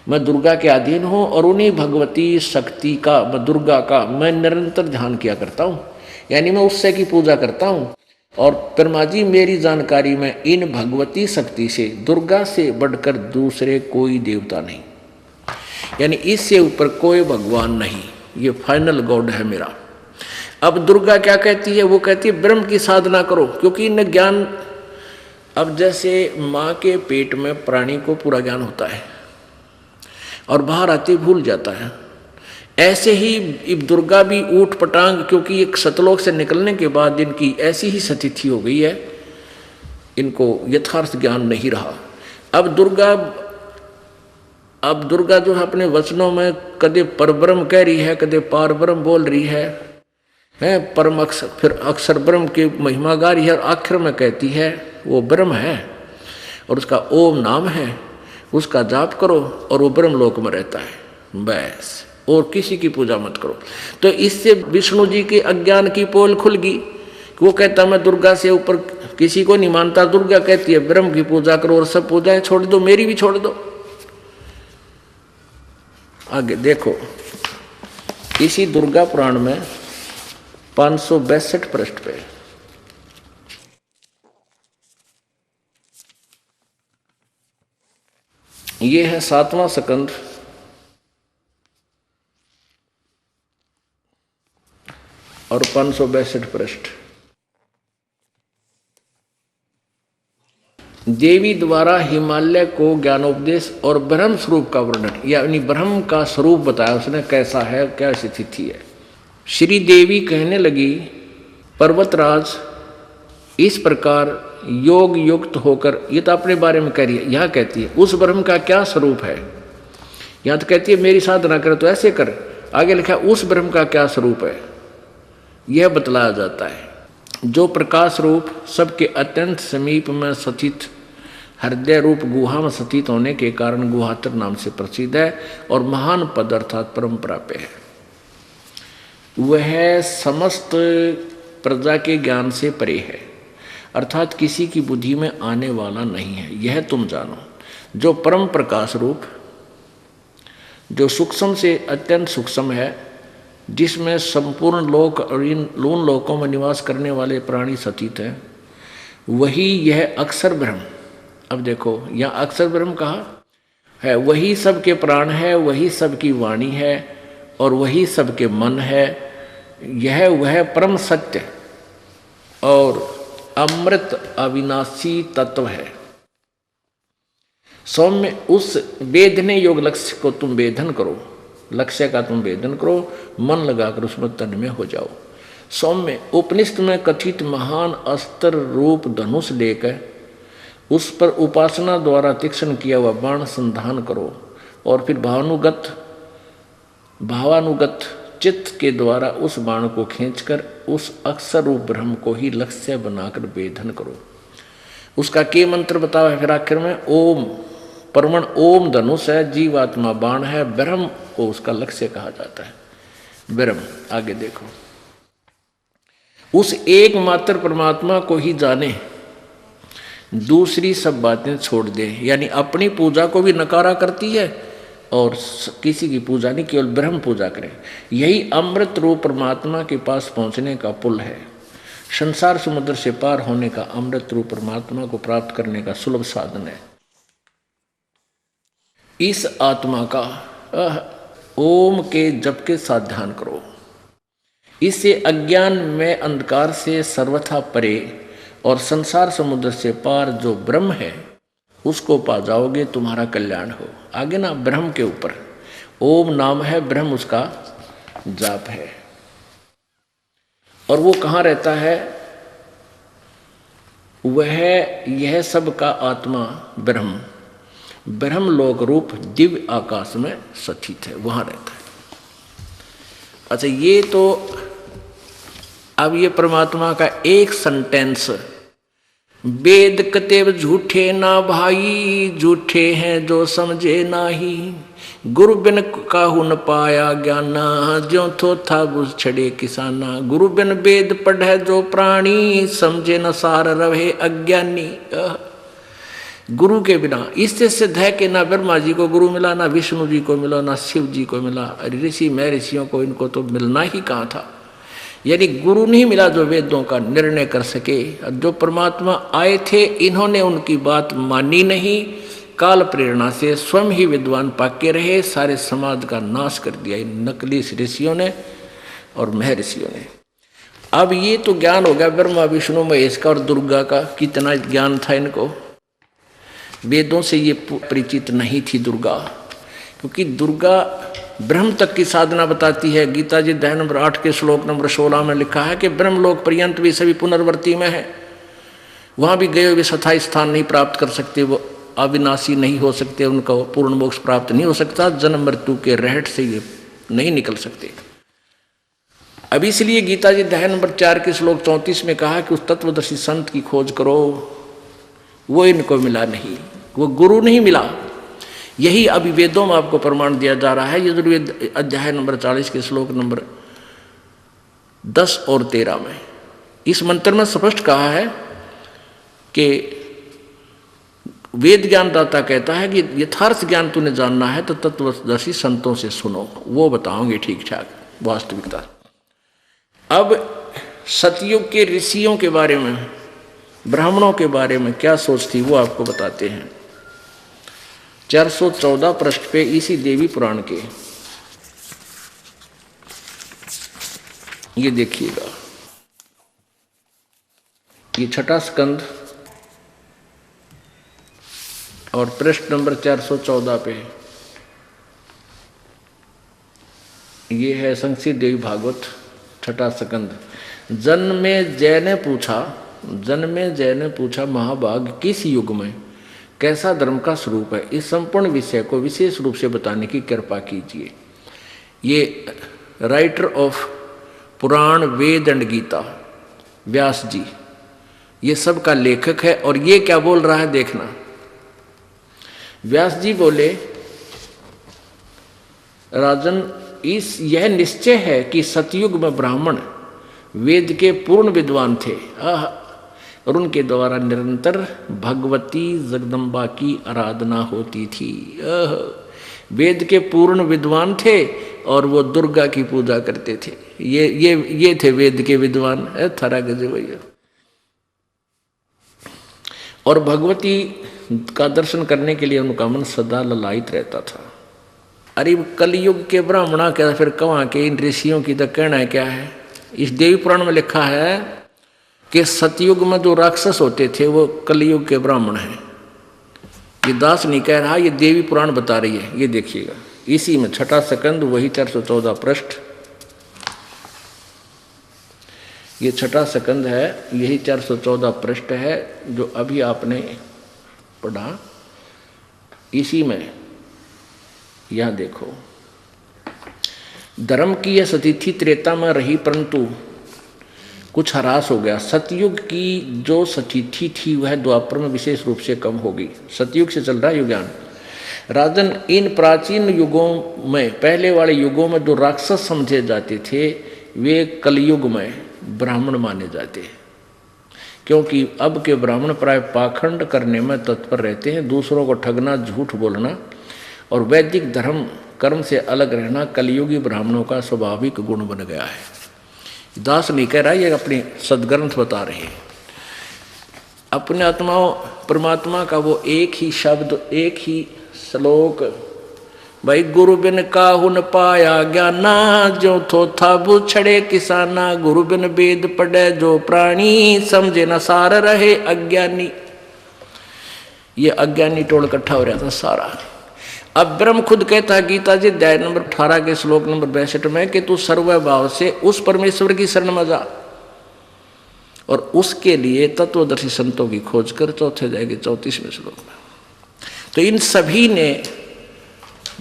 मैं दुर्गा के अधीन हूँ और उन्हीं भगवती शक्ति का, मैं दुर्गा का मैं निरंतर ध्यान किया करता हूँ, यानी मैं उससे की पूजा करता हूँ। और ब्रह्मा जी मेरी जानकारी में इन भगवती शक्ति से, दुर्गा से बढ़कर दूसरे कोई देवता नहीं, यानी इससे ऊपर कोई भगवान नहीं, ये फाइनल गॉड है मेरा। अब दुर्गा क्या कहती है? वो कहती है ब्रह्म की साधना करो, क्योंकि इन ज्ञान, अब जैसे माँ के पेट में प्राणी को पूरा ज्ञान होता है और बाहर आते भूल जाता है, ऐसे ही दुर्गा भी ऊट पटांग, क्योंकि एक सतलोक से निकलने के बाद इनकी ऐसी ही स्थिति हो गई है, इनको यथार्थ ज्ञान नहीं रहा। अब दुर्गा जो है अपने वचनों में कदे परब्रह्म कह रही है, कदे पार ब्रह्म बोल रही है परम अक्षर, फिर अक्षर ब्रह्म की महिमा गा रही है, और आखिर में कहती है वो ब्रह्म है और उसका ओम नाम है, उसका जाप करो और वो ब्रह्म लोक में रहता है बस, और किसी की पूजा मत करो। तो इससे विष्णु जी के अज्ञान की पोल खुल गई। वो कहता मैं दुर्गा से ऊपर किसी को नहीं मानता, दुर्गा कहती है ब्रह्म की पूजा करो और सब पूजाएं छोड़ दो, मेरी भी छोड़ दो। आगे देखो इसी दुर्गा पुराण में 562 पृष्ठ पे ये है 7वां स्कंद और 562 पृष्ठ। देवी द्वारा हिमालय को ज्ञानोपदेश और ब्रह्म स्वरूप का वर्णन, यानी ब्रह्म का स्वरूप बताया उसने, कैसा है, क्या स्थिति है। श्री देवी कहने लगी पर्वतराज इस प्रकार योग युक्त होकर, ये तो अपने बारे में कह रही है, यहाँ कहती है उस ब्रह्म का क्या स्वरूप है। यहाँ तो कहती है मेरी साधना कर तो ऐसे कर, आगे लिखा उस ब्रह्म का क्या स्वरूप है यह बतलाया जाता है, जो प्रकाश रूप सबके अत्यंत समीप में स्थित हृदय रूप गुहा में स्थित होने के कारण गुहातर नाम से प्रसिद्ध है और महान पद अर्थात परम प्राप्य है। वह समस्त प्रजा के ज्ञान से परे है, अर्थात किसी की बुद्धि में आने वाला नहीं है, यह तुम जानो। जो परम प्रकाश रूप, जो सूक्ष्म से अत्यंत सूक्ष्म है, जिसमें संपूर्ण लोक और इन लून लोकों में निवास करने वाले प्राणी स्थित हैं, वही यह अक्षर ब्रह्म। अब देखो यहाँ अक्षर ब्रह्म कहा है, वही सबके प्राण है, वही सबकी वाणी है और वही सबके मन है। यह वह परम सत्य और अमृत अविनाशी तत्व है। सौम्य उस वेदने योग लक्ष्य को तुम वेदन करो, लक्ष्य का तुम वेदन करो, मन लगाकर उसमें तन में हो जाओ। सौम्य उपनिषद में कथित महान अस्त्र रूप धनुष लेकर उस पर उपासना द्वारा तीक्ष्ण किया हुआ बाण संधान करो और फिर भावानुगत चित्त के द्वारा उस बाण को खींचकर उस अक्षर रूप ब्रह्म को ही लक्ष्य बनाकर वेदन करो। उसका के मंत्र बताओ है फिर आखिर में, ओम परमण ओम धनुष है, जीवात्मा बाण है, ब्रह्म को उसका लक्ष्य कहा जाता है। ब्रह्म आगे देखो, उस एकमात्र परमात्मा को ही जाने, दूसरी सब बातें छोड़ दे, यानी अपनी पूजा को भी नकारा करती है और किसी की पूजा नहीं, केवल ब्रह्म पूजा करें। यही अमृत रूप परमात्मा के पास पहुंचने का पुल है, संसार समुद्र से पार होने का, अमृत रूप परमात्मा को प्राप्त करने का सुलभ साधन है। इस आत्मा का ओम के जप के साथ ध्यान करो। इससे अज्ञान में अंधकार से सर्वथा परे और संसार समुद्र से पार जो ब्रह्म है उसको पा जाओगे, तुम्हारा कल्याण हो। आगे ना ब्रह्म के ऊपर ओम नाम है, ब्रह्म उसका जाप है। और वो कहाँ रहता है? वह यह सब का आत्मा ब्रह्म ब्रह्मलोक रूप दिव्य आकाश में स्थित है, वहां रहता है। अच्छा, ये तो अब ये परमात्मा का एक सेंटेंस, वेद कतेव झूठे ना भाई, झूठे हैं जो समझे नाही, गुरु बिन काहू न पाया ज्ञाना, ज्यों थो था बुझ छड़े किसाना, गुरु बिन वेद पढ़े जो प्राणी, समझे न सार रहे अज्ञानी। गुरु के बिना, इससे सिद्ध है कि ना ब्रह्मा जी को गुरु मिला, ना विष्णु जी को मिला, ना शिव जी को मिला, ऋषि में ऋषियों को इनको तो मिलना ही कहाँ था। यानी गुरु नहीं मिला जो वेदों का निर्णय कर सके। जो परमात्मा आए थे इन्होंने उनकी बात मानी नहीं, काल प्रेरणा से स्वयं ही विद्वान पाके रहे, सारे समाज का नाश कर दिया इन नकली ऋषियों ने और महर्षियों ने। अब ये तो ज्ञान हो गया ब्रह्मा विष्णु महेश का और दुर्गा का, कितना ज्ञान था इनको। वेदों से ये परिचित नहीं थी दुर्गा, क्योंकि दुर्गा ब्रह्म तक की साधना बताती है। गीता जी अध्याय नंबर 8 के श्लोक नंबर 16 में लिखा है कि ब्रह्मलोक पर्यंत भी सभी पुनर्वर्ती में है, वहां भी गए हुए स्थायी स्थान नहीं प्राप्त कर सकते, वो अविनाशी नहीं हो सकते, उनका पूर्ण मोक्ष प्राप्त नहीं हो सकता, जन्म मृत्यु के रहट से ये नहीं निकल सकते। अब इसलिए गीता जी अध्याय नंबर 4 के श्लोक 34 में कहा कि उस तत्वदर्शी संत की खोज करो, वो इनको मिला नहीं, वो गुरु नहीं मिला। यही अभी वेदों में आपको प्रमाण दिया जा रहा है। यजुर्वेद अध्याय नंबर 40 के श्लोक नंबर 10 और 13 में इस मंत्र में स्पष्ट कहा है कि वेद ज्ञानदाता कहता है कि यथार्थ ज्ञान तूने जानना है तो तत्वदर्शी संतों से सुनो, वो बताओगे ठीक ठाक वास्तविकता। अब सतयुग के ऋषियों के बारे में, ब्राह्मणों के बारे में क्या सोच थी वो आपको बताते हैं। 414 पृष्ठ पे इसी देवी पुराण के ये देखिएगा, ये छठा स्कंद और पृष्ठ नंबर 414 पे ये है संक्षिप्त देवी भागवत छठा स्कंद। जन्मे जय ने पूछा महाभाग किस युग में कैसा धर्म का स्वरूप है, इस संपूर्ण विषय को विशेष रूप से बताने की कृपा कीजिए। ये writer of Puran Ved and Gita Vyas ji, ये सब का लेखक है। और ये क्या बोल रहा है देखना। व्यास जी बोले, राजन यह निश्चय है कि सतयुग में ब्राह्मण वेद के पूर्ण विद्वान थे और उनके द्वारा निरंतर भगवती जगदम्बा की आराधना होती थी। वेद के पूर्ण विद्वान थे और वो दुर्गा की पूजा करते थे। ये थे वेद के विद्वान, थरा गजे भैया। और भगवती का दर्शन करने के लिए उनका मन सदा ललायित रहता था। अरे कलयुग के ब्राह्मणा क्या, फिर कहाँ के इन ऋषियों की तो कहना है क्या है। इस देवी पुराण में लिखा है कि सतयुग में जो राक्षस होते थे वो कलयुग के ब्राह्मण हैं। ये दास नहीं कह रहा, ये देवी पुराण बता रही है। ये देखिएगा इसी में छठा स्कंद वही 414 पृष्ठ, ये छठा स्कंद है, यही 414 पृष्ठ है जो अभी आपने पढ़ा। इसी में यहां देखो, धर्म की यह सतिथि त्रेता में रही परंतु कुछ ह्रास हो गया। सतयुग की जो सतिथि थी वह द्वापर में विशेष रूप से कम होगी। सतयुग से चल रहा है युगान। राजन, इन प्राचीन युगों में, पहले वाले युगों में जो राक्षस समझे जाते थे वे कलयुग में ब्राह्मण माने जाते हैं, क्योंकि अब के ब्राह्मण प्राय पाखंड करने में तत्पर रहते हैं। दूसरों को ठगना, झूठ बोलना और वैदिक धर्म कर्म से अलग रहना कलयुगी ब्राह्मणों का स्वाभाविक गुण बन गया है। दास नहीं कह रहा, ये अपनी सदग्रंथ बता रहे हैं। अपने आत्माओं परमात्मा का वो एक ही शब्द, एक ही श्लोक भाई गुरु बिन काहू न पाया ज्ञाना, जो थोथा बुछड़े किसाना। गुरु बिन वेद पढ़े जो प्राणी, समझे न सार रहे अज्ञानी। ये अज्ञानी टोल इकट्ठा हो रहा था सारा। अब ब्रह्म खुद कहता है गीता जी अध्याय नंबर 18 के श्लोक नंबर 62 में कि तू सर्वभाव से उस परमेश्वर की शरण में जा और उसके लिए तत्वदर्शी संतों की खोज कर। चौथे जाएगी 34वें श्लोक में। तो इन सभी ने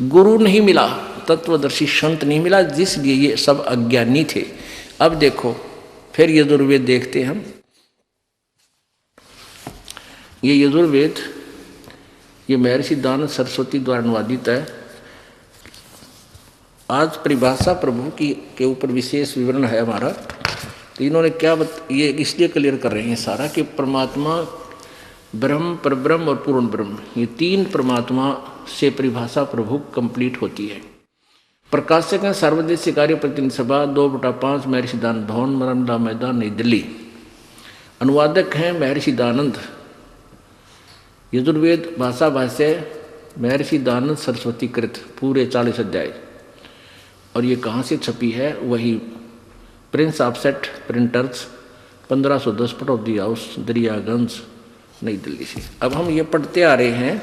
गुरु नहीं मिला, तत्वदर्शी संत नहीं मिला, जिसलिए ये सब अज्ञानी थे। अब देखो फिर यजुर्वेद देखते हैं हम। ये यजुर्वेद ये महर्षि दयानंद सरस्वती द्वारा अनुवादित है। आज परिभाषा प्रभु की के ऊपर विशेष विवरण है हमारा। तो इन्होंने क्या ये इसलिए क्लियर कर रहे हैं सारा कि परमात्मा ब्रह्म, परब्रह्म और पूर्ण ब्रह्म, ये तीन परमात्मा से परिभाषा प्रभु कंप्लीट होती है। प्रकाशक हैं सार्वदेशिक कार्य प्रतिनिधि सभा 2/5 महर्षि दयानंद भवन, नर्मदा मैदान, नई दिल्ली। अनुवादक हैं महर्षि दयानंद। यजुर्वेद भाषा भाष्य महर्षि दयानंद सरस्वती कृत, पूरे 40 अध्याय। और ये कहाँ से छपी है? वही Prince offset printers, 1510 Pataudi house, Daryaganj, नई दिल्ली से। अब हम ये पढ़ते आ रहे हैं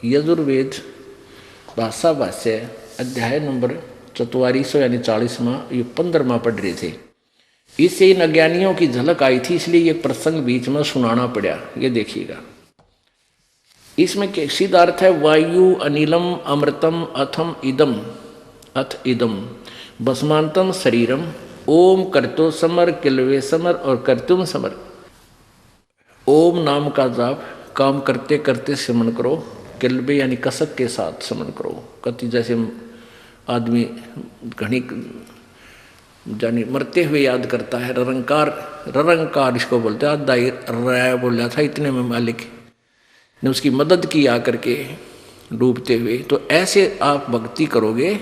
यजुर्वेद भाषा भाष्य अध्याय नंबर 44 यानी 40वां, ये 15वां पढ़ रहे थे। इससे इन अज्ञानियों की झलक आई थी, इसलिए ये प्रसंग बीच में सुनाना पड़ा। ये देखिएगा, इसमें सीधा अर्थ है वायु अनिलम अमृतम अथम इदम, अथ इदम भस्मांतम शरीरम, ओम करतो समर किलवे समर और कर्तुम समर। ओम नाम का जाप काम करते करते स्मरण करो, किलबे यानी कसक के साथ स्मरण करो। कति जैसे आदमी घनी जानी मरते हुए याद करता है, ररंकार, ररंकार इसको बोलते हैं। आधा राय बोल रहा था, इतने में मालिक ने उसकी मदद की आकर के डूबते हुए। तो ऐसे आप भक्ति करोगे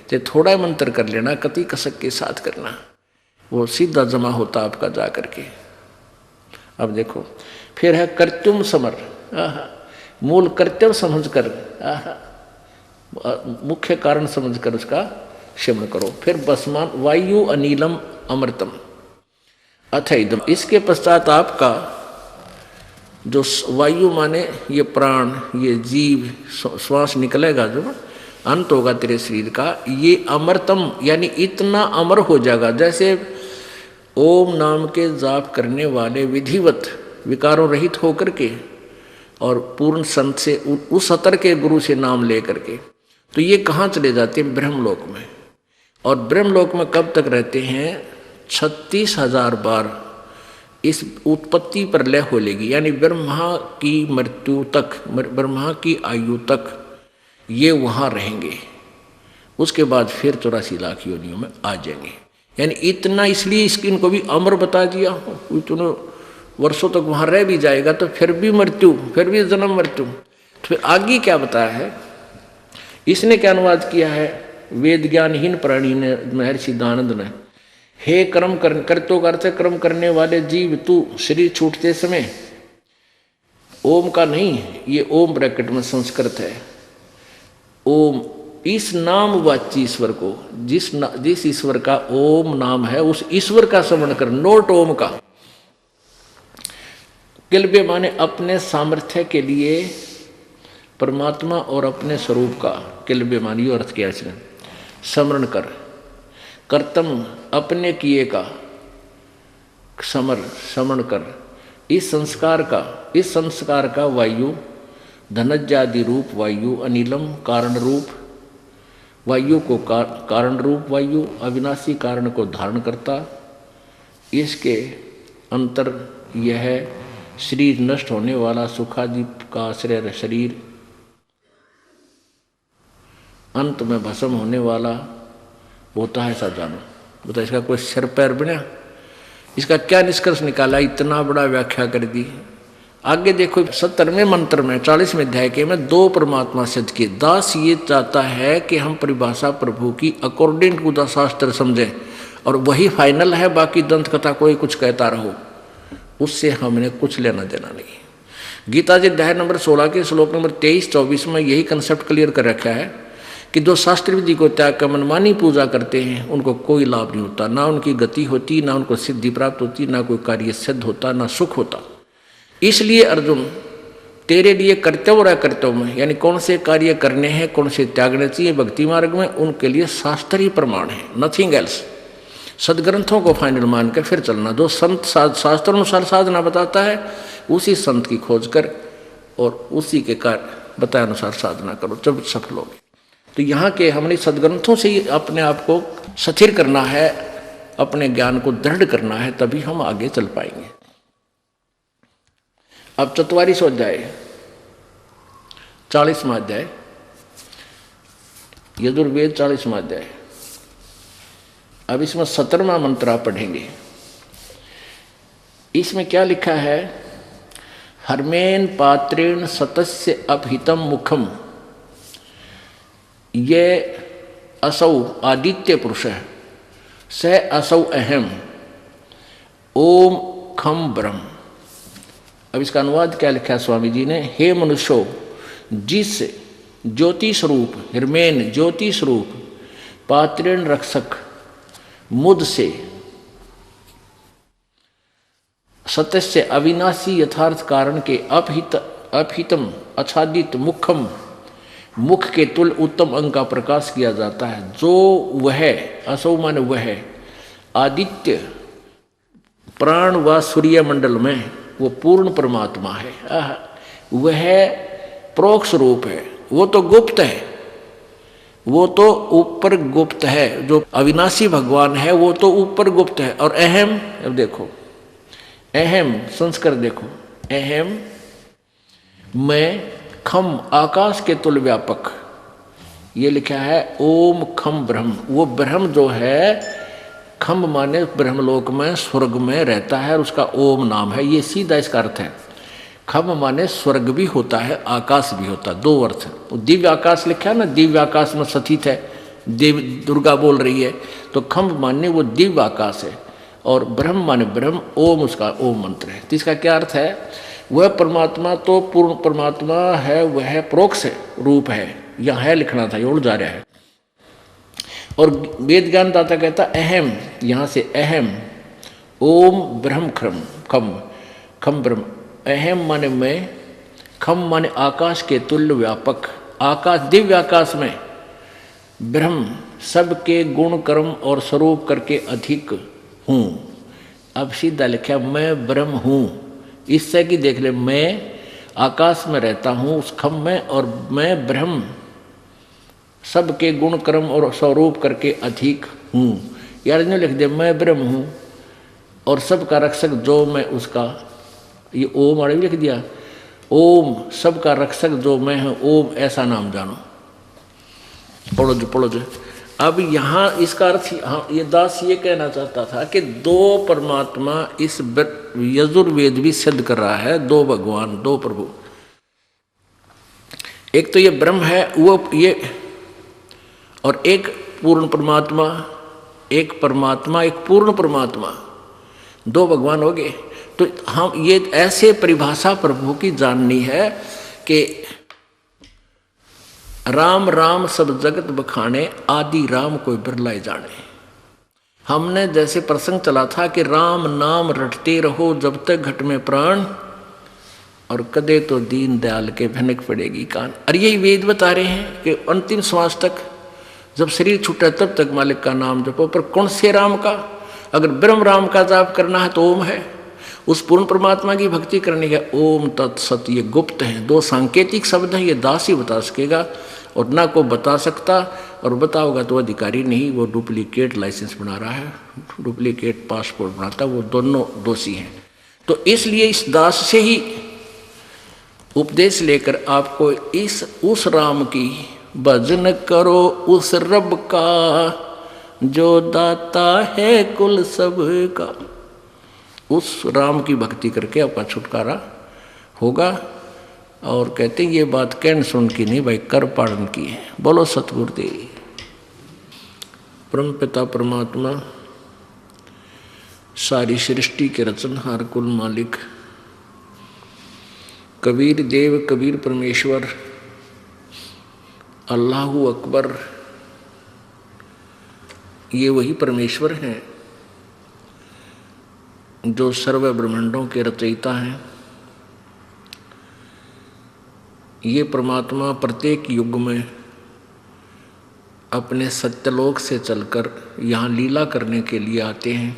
तो थोड़ा मंत्र कर लेना, कति कसक के साथ करना, वो सीधा जमा होता आपका जा करके। अब देखो फिर है कर्तुम समर, मूल कर्तव्य समझकर, मुख्य कारण समझकर उसका स्मरण करो। फिर बसमान वायु अनिलम अमृतम अथ इदम, इसके पश्चात आपका जो वायु माने ये प्राण, ये जीव, श्वास निकलेगा, जो अंत होगा तेरे शरीर का, ये अमृतम यानी इतना अमर हो जाएगा जैसे ओम नाम के जाप करने वाले विधिवत विकारों रहित होकर के और पूर्ण संत से उस स्तर के गुरु से नाम ले करके। तो ये कहाँ चले जाते हैं? ब्रह्मलोक में। और ब्रह्मलोक में कब तक रहते हैं? 36,000 बार इस उत्पत्ति पर लय हो लेगी, यानी ब्रह्मा की मृत्यु तक, ब्रह्मा की आयु तक ये वहाँ रहेंगे। उसके बाद फिर 84 लाख योनियों में आ जाएंगे। यानी इतना, इसलिए इनको भी अमर बता दिया। इतने वर्षों तक वहाँ रह भी जाएगा तो फिर भी मृत्यु, फिर भी जन्म मृत्यु। तो फिर आगे क्या बताया है? इसने क्या अनुवाद किया है? वेद ज्ञानहीन प्राणी ने, महर्षि दयानंद ने, हे कर्म करतो का अर्थ है कर्म करने वाले जीव, तू शरीर छूटते समय, ओम का नहीं, ये ओम ब्रैकेट में संस्कृत है, ओम इस नाम वाची ईश्वर को, जिस ईश्वर का ओम नाम है उस ईश्वर का स्मरण कर, नोट ओम का। किलबे माने अपने सामर्थ्य के लिए परमात्मा और अपने स्वरूप का, किलबे मानियो अर्थ किया इसने, स्मरण कर। कर्तम अपने किए का स्मरण कर। इस संस्कार का वायु, धनज्जादि रूप वायु, अनिलम कारण रूप वायु को कारण रूप वायु, अविनाशी कारण को धारण करता। इसके अंतर यह है शरीर नष्ट होने वाला, सुखादि का आश्रय शरीर, अंत में भस्म होने वाला होता है, ऐसा जानो। बता इसका कोई सिर पैर बना? इसका क्या निष्कर्ष निकाला? इतना बड़ा व्याख्या कर दी। आगे देखो 70वें मंत्र में 40वें अध्याय के में 2 परमात्मा सिद्ध किए। दास ये चाहता है कि हम परिभाषा प्रभु की अकॉर्डिंग टू द शास्त्र समझें और वही फाइनल है, बाकी दंत कथा कोई कुछ कहता रहो, उससे हमने कुछ लेना देना नहीं। गीता जी अध्याय नंबर 16 के श्लोक नंबर 23-24 में यही कंसेप्ट क्लियर कर रखा है कि जो शास्त्र विधि को त्याग कर मनमानी पूजा करते हैं उनको कोई लाभ नहीं होता, ना उनकी गति होती, ना उनको सिद्धि प्राप्त होती, ना कोई कार्य सिद्ध होता, ना सुख होता। इसलिए अर्जुन तेरे लिए कर्तव्य और अकर्तव्य में, यानी कौन से कार्य करने हैं, कौन से त्यागने चाहिए भक्ति मार्ग में, उनके लिए शास्त्र ही प्रमाण है, नथिंग एल्स। सदग्रंथों को फाइनल मानकर फिर चलना। जो संत शास्त्र अनुसार साधना बताता है उसी संत की खोज कर और उसी के कार्य बताए अनुसार साधना करो, जब सफल होगी। तो यहाँ के हमने सदग्रंथों से ही अपने आप को स्थिर करना है, अपने ज्ञान को दृढ़ करना है, तभी हम आगे चल पाएंगे। अब 44वां अध्याय 40वां अध्याय यजुर्वेद 40वां अध्याय। अब इसमें 17वां मंत्र आप पढ़ेंगे। इसमें क्या लिखा है? हर्मेन पात्रेण सतस्य अपहितम मुखम, ये असौ आदित्य पुरुष है, स असौ अहम ओम खम ब्रह्म। अब इसका अनुवाद क्या लिखा है स्वामी जी ने? हे मनुष्यो, जिस ज्योति स्वरूप, हिरमेन ज्योति स्वरूप, पात्रेण रक्षक मुद से, सत्य से अविनाशी यथार्थ कारण के अपहितम आच्छादित मुखम, मुख के तुल उत्तम अंग का प्रकाश किया जाता है, जो वह असौ माने वह आदित्य प्राण व सूर्य मंडल में वो पूर्ण परमात्मा है। वह प्रोक्ष रूप है, वो तो गुप्त है, वो तो ऊपर गुप्त है। जो अविनाशी भगवान है वो तो ऊपर गुप्त है। और अहम, अब देखो अहम संस्कार देखो, अहम मैं खम आकाश के तुल व्यापक, ये लिखा है ओम खम ब्रह्म। वो ब्रह्म जो है, खम माने ब्रह्मलोक में स्वर्ग में रहता है और उसका ओम नाम है, ये सीधा इसका अर्थ है। खम माने स्वर्ग भी होता है, आकाश भी होता है, दो अर्थ है। दिव्य आकाश लिखा है ना, दिव्य आकाश में स्थित है, देव दुर्गा बोल रही है, तो खम माने वो दिव्य आकाश है, और ब्रह्म माने ब्रह्म, ओम उसका ओम मंत्र है। तो इसका क्या अर्थ है? वह परमात्मा तो पूर्ण परमात्मा है, वह प्रोक्ष रूप है, यहाँ है लिखना था, ये उड़ जा रहा है। और वेद ज्ञान दाता कहता अहम, यहाँ से अहम ओम ब्रह्म खम खम खम ब्रह्म। अहम माने मैं, खम माने आकाश के तुल्य व्यापक, आकाश दिव्य आकाश में ब्रह्म सबके गुण कर्म और स्वरूप करके अधिक हूँ। अब सीधा लिखा मैं ब्रह्म हूँ, इससे कि देख ले, मैं आकाश में रहता हूँ उस खम में, और मैं ब्रह्म सबके गुण कर्म और स्वरूप करके अधिक हूँ। यार ने लिख दे मैं ब्रह्म हूँ और सबका रक्षक जो मैं उसका, ये ओम आड़े लिख दिया, ओम सबका रक्षक जो मैं हूँ, ओम ऐसा नाम जानो। पढ़ो जो पढ़ो जो। अब यहाँ इसका अर्थ, हाँ ये दास ये कहना चाहता था कि दो परमात्मा इस यजुर्वेद भी सिद्ध कर रहा है, दो भगवान, दो प्रभु। एक तो ये ब्रह्म है वो, ये, और एक पूर्ण परमात्मा, एक परमात्मा एक पूर्ण परमात्मा, दो भगवान हो गए। तो हम ये ऐसे परिभाषा प्रभु की जाननी है कि राम राम सब जगत बखाने, आदि राम कोई बिरलाए जाने। हमने जैसे प्रसंग चला था कि राम नाम रटते रहो जब तक घट में प्राण, और कदे तो दीन दयाल के भनक पड़ेगी कान। और यही वेद बता रहे हैं कि अंतिम श्वास तक, जब शरीर छूटा तब तक मालिक का नाम जपो। पर कौन से राम का? अगर ब्रह्म राम का जाप करना है तो ओम है, उस पूर्ण परमात्मा की भक्ति करनी है ओम तत्सत। ये गुप्त है, दो सांकेतिक शब्द हैं, ये दास ही बता सकेगा और ना को बता सकता, और बताओगा तो अधिकारी नहीं, वो डुप्लीकेट लाइसेंस बना रहा है, डुप्लीकेट पासपोर्ट बनाता, वो दोनों दोषी हैं। तो इसलिए इस दास से ही उपदेश लेकर आपको इस उस राम की भजन करो, उस रब का जो दाता है कुल सब का। उस राम की भक्ति करके आपका छुटकारा होगा। और कहते हैं ये बात कहन सुन की नहीं भाई, कर पालन की है। बोलो सतगुरुदेव। परम पिता परमात्मा, सारी सृष्टि के रचनहार, कुल मालिक, कबीर देव कबीर परमेश्वर, अल्लाहु अकबर, ये वही परमेश्वर हैं जो सर्व ब्रह्मांडों के रचयिता हैं। ये परमात्मा प्रत्येक युग में अपने सत्यलोक से चलकर यहाँ लीला करने के लिए आते हैं।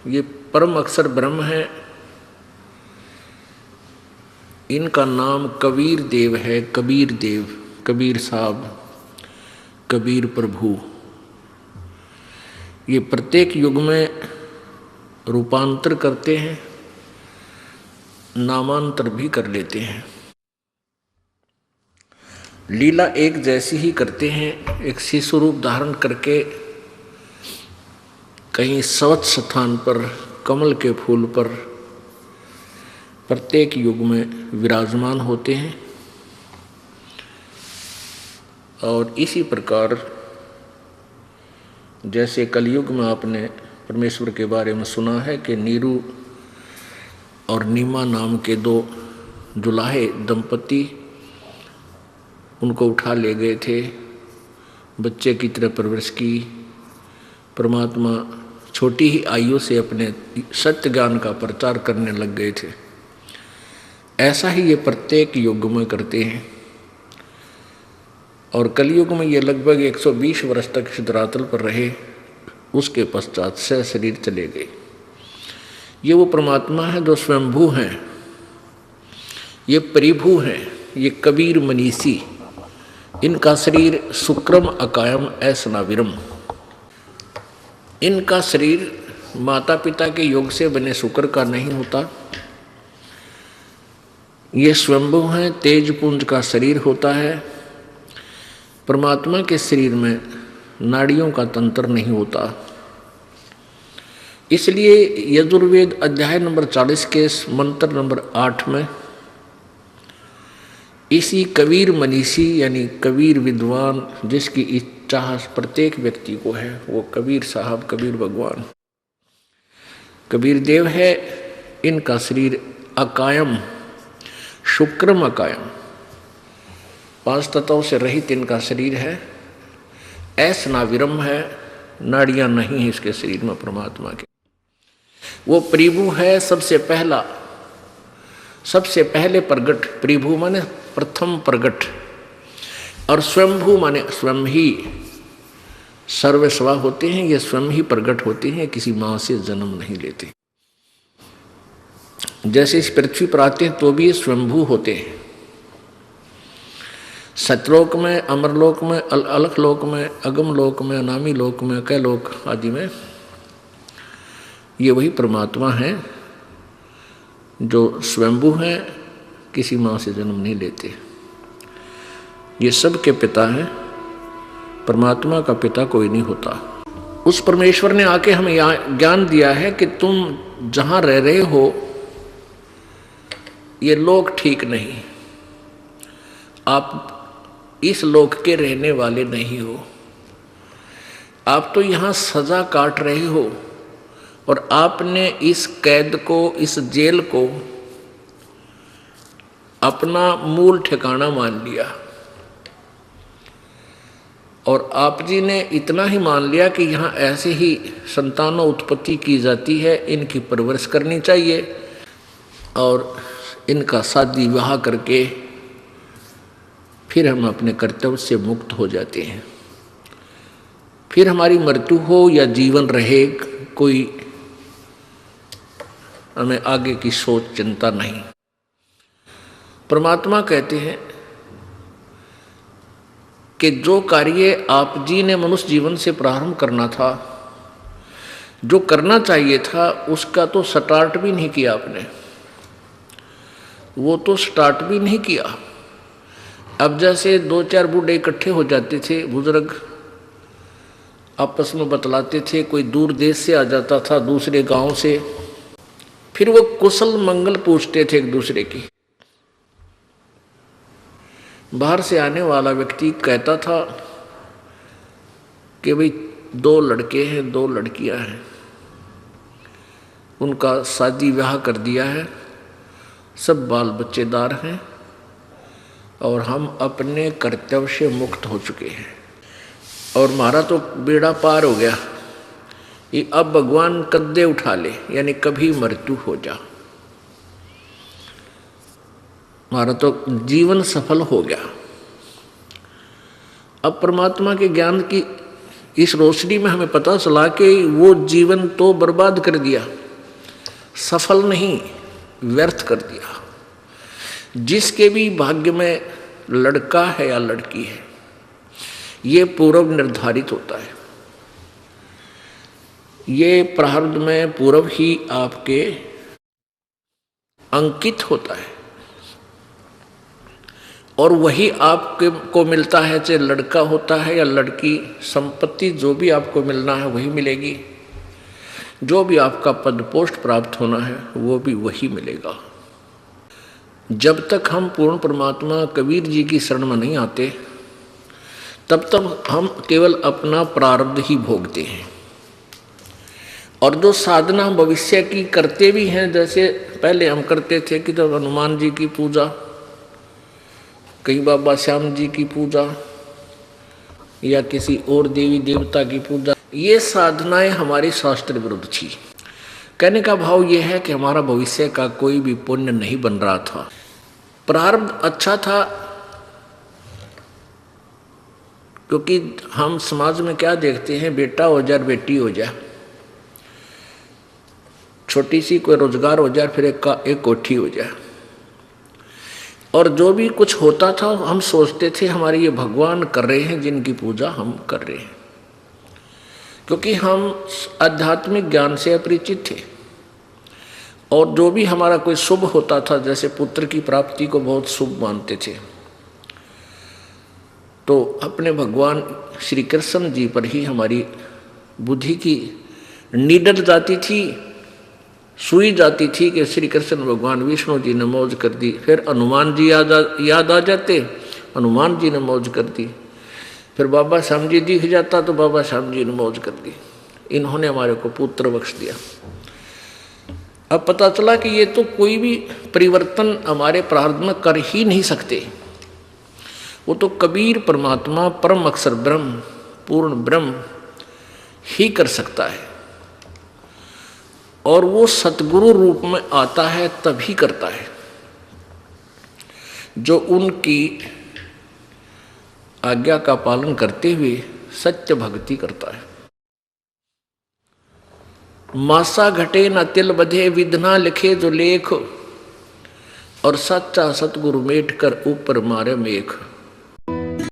ये परम अक्षर ब्रह्म है। इनका नाम कबीर देव है। कबीर देव, कबीर साहब, कबीर प्रभु। ये प्रत्येक युग में रूपांतर करते हैं, नामांतर भी कर लेते हैं। लीला एक जैसी ही करते हैं। एक शिशु रूप धारण करके कहीं स्वच्छ स्थान पर कमल के फूल पर प्रत्येक युग में विराजमान होते हैं। और इसी प्रकार जैसे कलयुग में आपने परमेश्वर के बारे में सुना है कि नीरू और नीमा नाम के दो जुलाहे दंपति उनको उठा ले गए थे, बच्चे की तरह परवरिश की। परमात्मा छोटी ही आयु से अपने सत्य ज्ञान का प्रचार करने लग गए थे। ऐसा ही ये प्रत्येक युग में करते हैं। और कलयुग में ये लगभग 120 वर्ष तक इस धरातल पर रहे। उसके पश्चात से शरीर चले गए। ये वो परमात्मा है जो स्वयंभू हैं, ये परिभू हैं, ये कबीर मनीषी। इनका शरीर शुक्रम अकायम ऐसनाविरम। इनका शरीर माता पिता के योग से बने शुक्र का नहीं होता। ये स्वयंभू हैं, तेजपुंज का शरीर होता है। परमात्मा के शरीर में नाड़ियों का तंत्र नहीं होता। इसलिए यजुर्वेद अध्याय नंबर 40 के मंत्र नंबर 8 में इसी कबीर मनीषी यानी कबीर विद्वान जिसकी इच्छा प्रत्येक व्यक्ति को है, वो कबीर साहब, कबीर भगवान, कबीर देव है। इनका शरीर अकायम, शुक्रम अकायम, 5 तत्वों से रहित इनका शरीर है। ऐसनाविरम है, नाड़ियां नहीं है इसके शरीर में परमात्मा के। वो परिभू है, सबसे पहला, सबसे पहले प्रगट। परिभू माने प्रथम प्रगट, और स्वयंभू माने स्वयं ही सर्वस्वा होते हैं। ये स्वयं ही प्रगट होते हैं, किसी माँ से जन्म नहीं लेते। जैसे इस पृथ्वी पर आते हैं तो भी ये स्वयंभू होते हैं। सतलोक में, अमरलोक में, अलख लोक में, अगम लोक में, अनामी लोक में, कै लोक आदि में ये वही परमात्मा हैं जो स्वयंभू हैं, किसी माँ से जन्म नहीं लेते। ये सब के पिता हैं। परमात्मा का पिता कोई नहीं होता। उस परमेश्वर ने आके हमें ज्ञान दिया है कि तुम जहाँ रह रहे हो ये लोक ठीक नहीं, आप इस लोक के रहने वाले नहीं हो। आप तो यहाँ सजा काट रहे हो और आपने इस कैद को, इस जेल को अपना मूल ठिकाना मान लिया। और आप जी ने इतना ही मान लिया कि यहाँ ऐसे ही संतानों उत्पत्ति की जाती है, इनकी परवरिश करनी चाहिए और इनका शादी विवाह करके फिर हम अपने कर्तव्य से मुक्त हो जाते हैं। फिर हमारी मृत्यु हो या जीवन रहे, कोई हमें आगे की सोच चिंता नहीं। परमात्मा कहते हैं कि जो कार्य आप जी ने मनुष्य जीवन से प्रारंभ करना था, जो करना चाहिए था, उसका तो स्टार्ट भी नहीं किया आपने। वो तो स्टार्ट भी नहीं किया। अब जैसे 2-4 बूढ़े इकट्ठे हो जाते थे, बुजुर्ग आपस में बतलाते थे, कोई दूर देश से आ जाता था, दूसरे गांव से, फिर वो कुशल मंगल पूछते थे एक दूसरे की। बाहर से आने वाला व्यक्ति कहता था कि भाई 2 लड़के हैं, 2 लड़कियां हैं, उनका शादी विवाह कर दिया है, सब बाल बच्चेदार हैं, और हम अपने कर्तव्य से मुक्त हो चुके हैं और हमारा तो बेड़ा पार हो गया। ये अब भगवान कद्दे उठा ले, यानी कभी मृत्यु हो जा, हमारा तो जीवन सफल हो गया। अब परमात्मा के ज्ञान की इस रोशनी में हमें पता चला कि वो जीवन तो बर्बाद कर दिया, सफल नहीं, व्यर्थ कर दिया। जिसके भी भाग्य में लड़का है या लड़की है, ये पूर्व निर्धारित होता है, ये प्रारब्ध में पूर्व ही आपके अंकित होता है और वही आपके को मिलता है। चाहे लड़का होता है या लड़की, संपत्ति जो भी आपको मिलना है वही मिलेगी, जो भी आपका पद पोस्ट प्राप्त होना है वो भी वही मिलेगा। जब तक हम पूर्ण परमात्मा कबीर जी की शरण में नहीं आते तब तक हम केवल अपना प्रारब्ध ही भोगते हैं। और जो साधना भविष्य की करते भी हैं, जैसे पहले हम करते थे कि जब हनुमान जी की पूजा, कहीं बाबा श्याम जी की पूजा या किसी और देवी देवता की पूजा, ये साधनाएं हमारी शास्त्र विरुद्ध थी। कहने का भाव यह है कि हमारा भविष्य का कोई भी पुण्य नहीं बन रहा था। प्रारब्ध अच्छा था, क्योंकि हम समाज में क्या देखते हैं, बेटा हो जाए बेटी हो जाए, छोटी सी कोई रोजगार हो जाए, फिर एक कोठी हो जाए, और जो भी कुछ होता था हम सोचते थे हमारे ये भगवान कर रहे हैं जिनकी पूजा हम कर रहे हैं, क्योंकि हम आध्यात्मिक ज्ञान से अपरिचित थे। और जो भी हमारा कोई शुभ होता था, जैसे पुत्र की प्राप्ति को बहुत शुभ मानते थे, तो अपने भगवान श्री कृष्ण जी पर ही हमारी बुद्धि की निडर जाती थी, सुई जाती थी कि श्री कृष्ण भगवान विष्णु जी ने मौज कर दी, फिर हनुमान जी याद आ जाते, हनुमान जी ने मौज कर दी, फिर बाबा श्याम जी दिख जाता तो बाबा श्याम जी ने मौज कर दी, इन्होंने हमारे को पुत्र बख्श दिया। अब पता चला कि ये तो कोई भी परिवर्तन हमारे प्रारब्ध में कर ही नहीं सकते, वो तो कबीर परमात्मा परम अक्षर ब्रह्म पूर्ण ब्रह्म ही कर सकता है, और वो सतगुरु रूप में आता है तभी करता है, जो उनकी आज्ञा का पालन करते हुए सत्य भक्ति करता है। मासा घटे न तिल बधे, विधना लिखे जो लेख, और सच्चा सतगुरु मेट कर ऊपर मारे मेघ।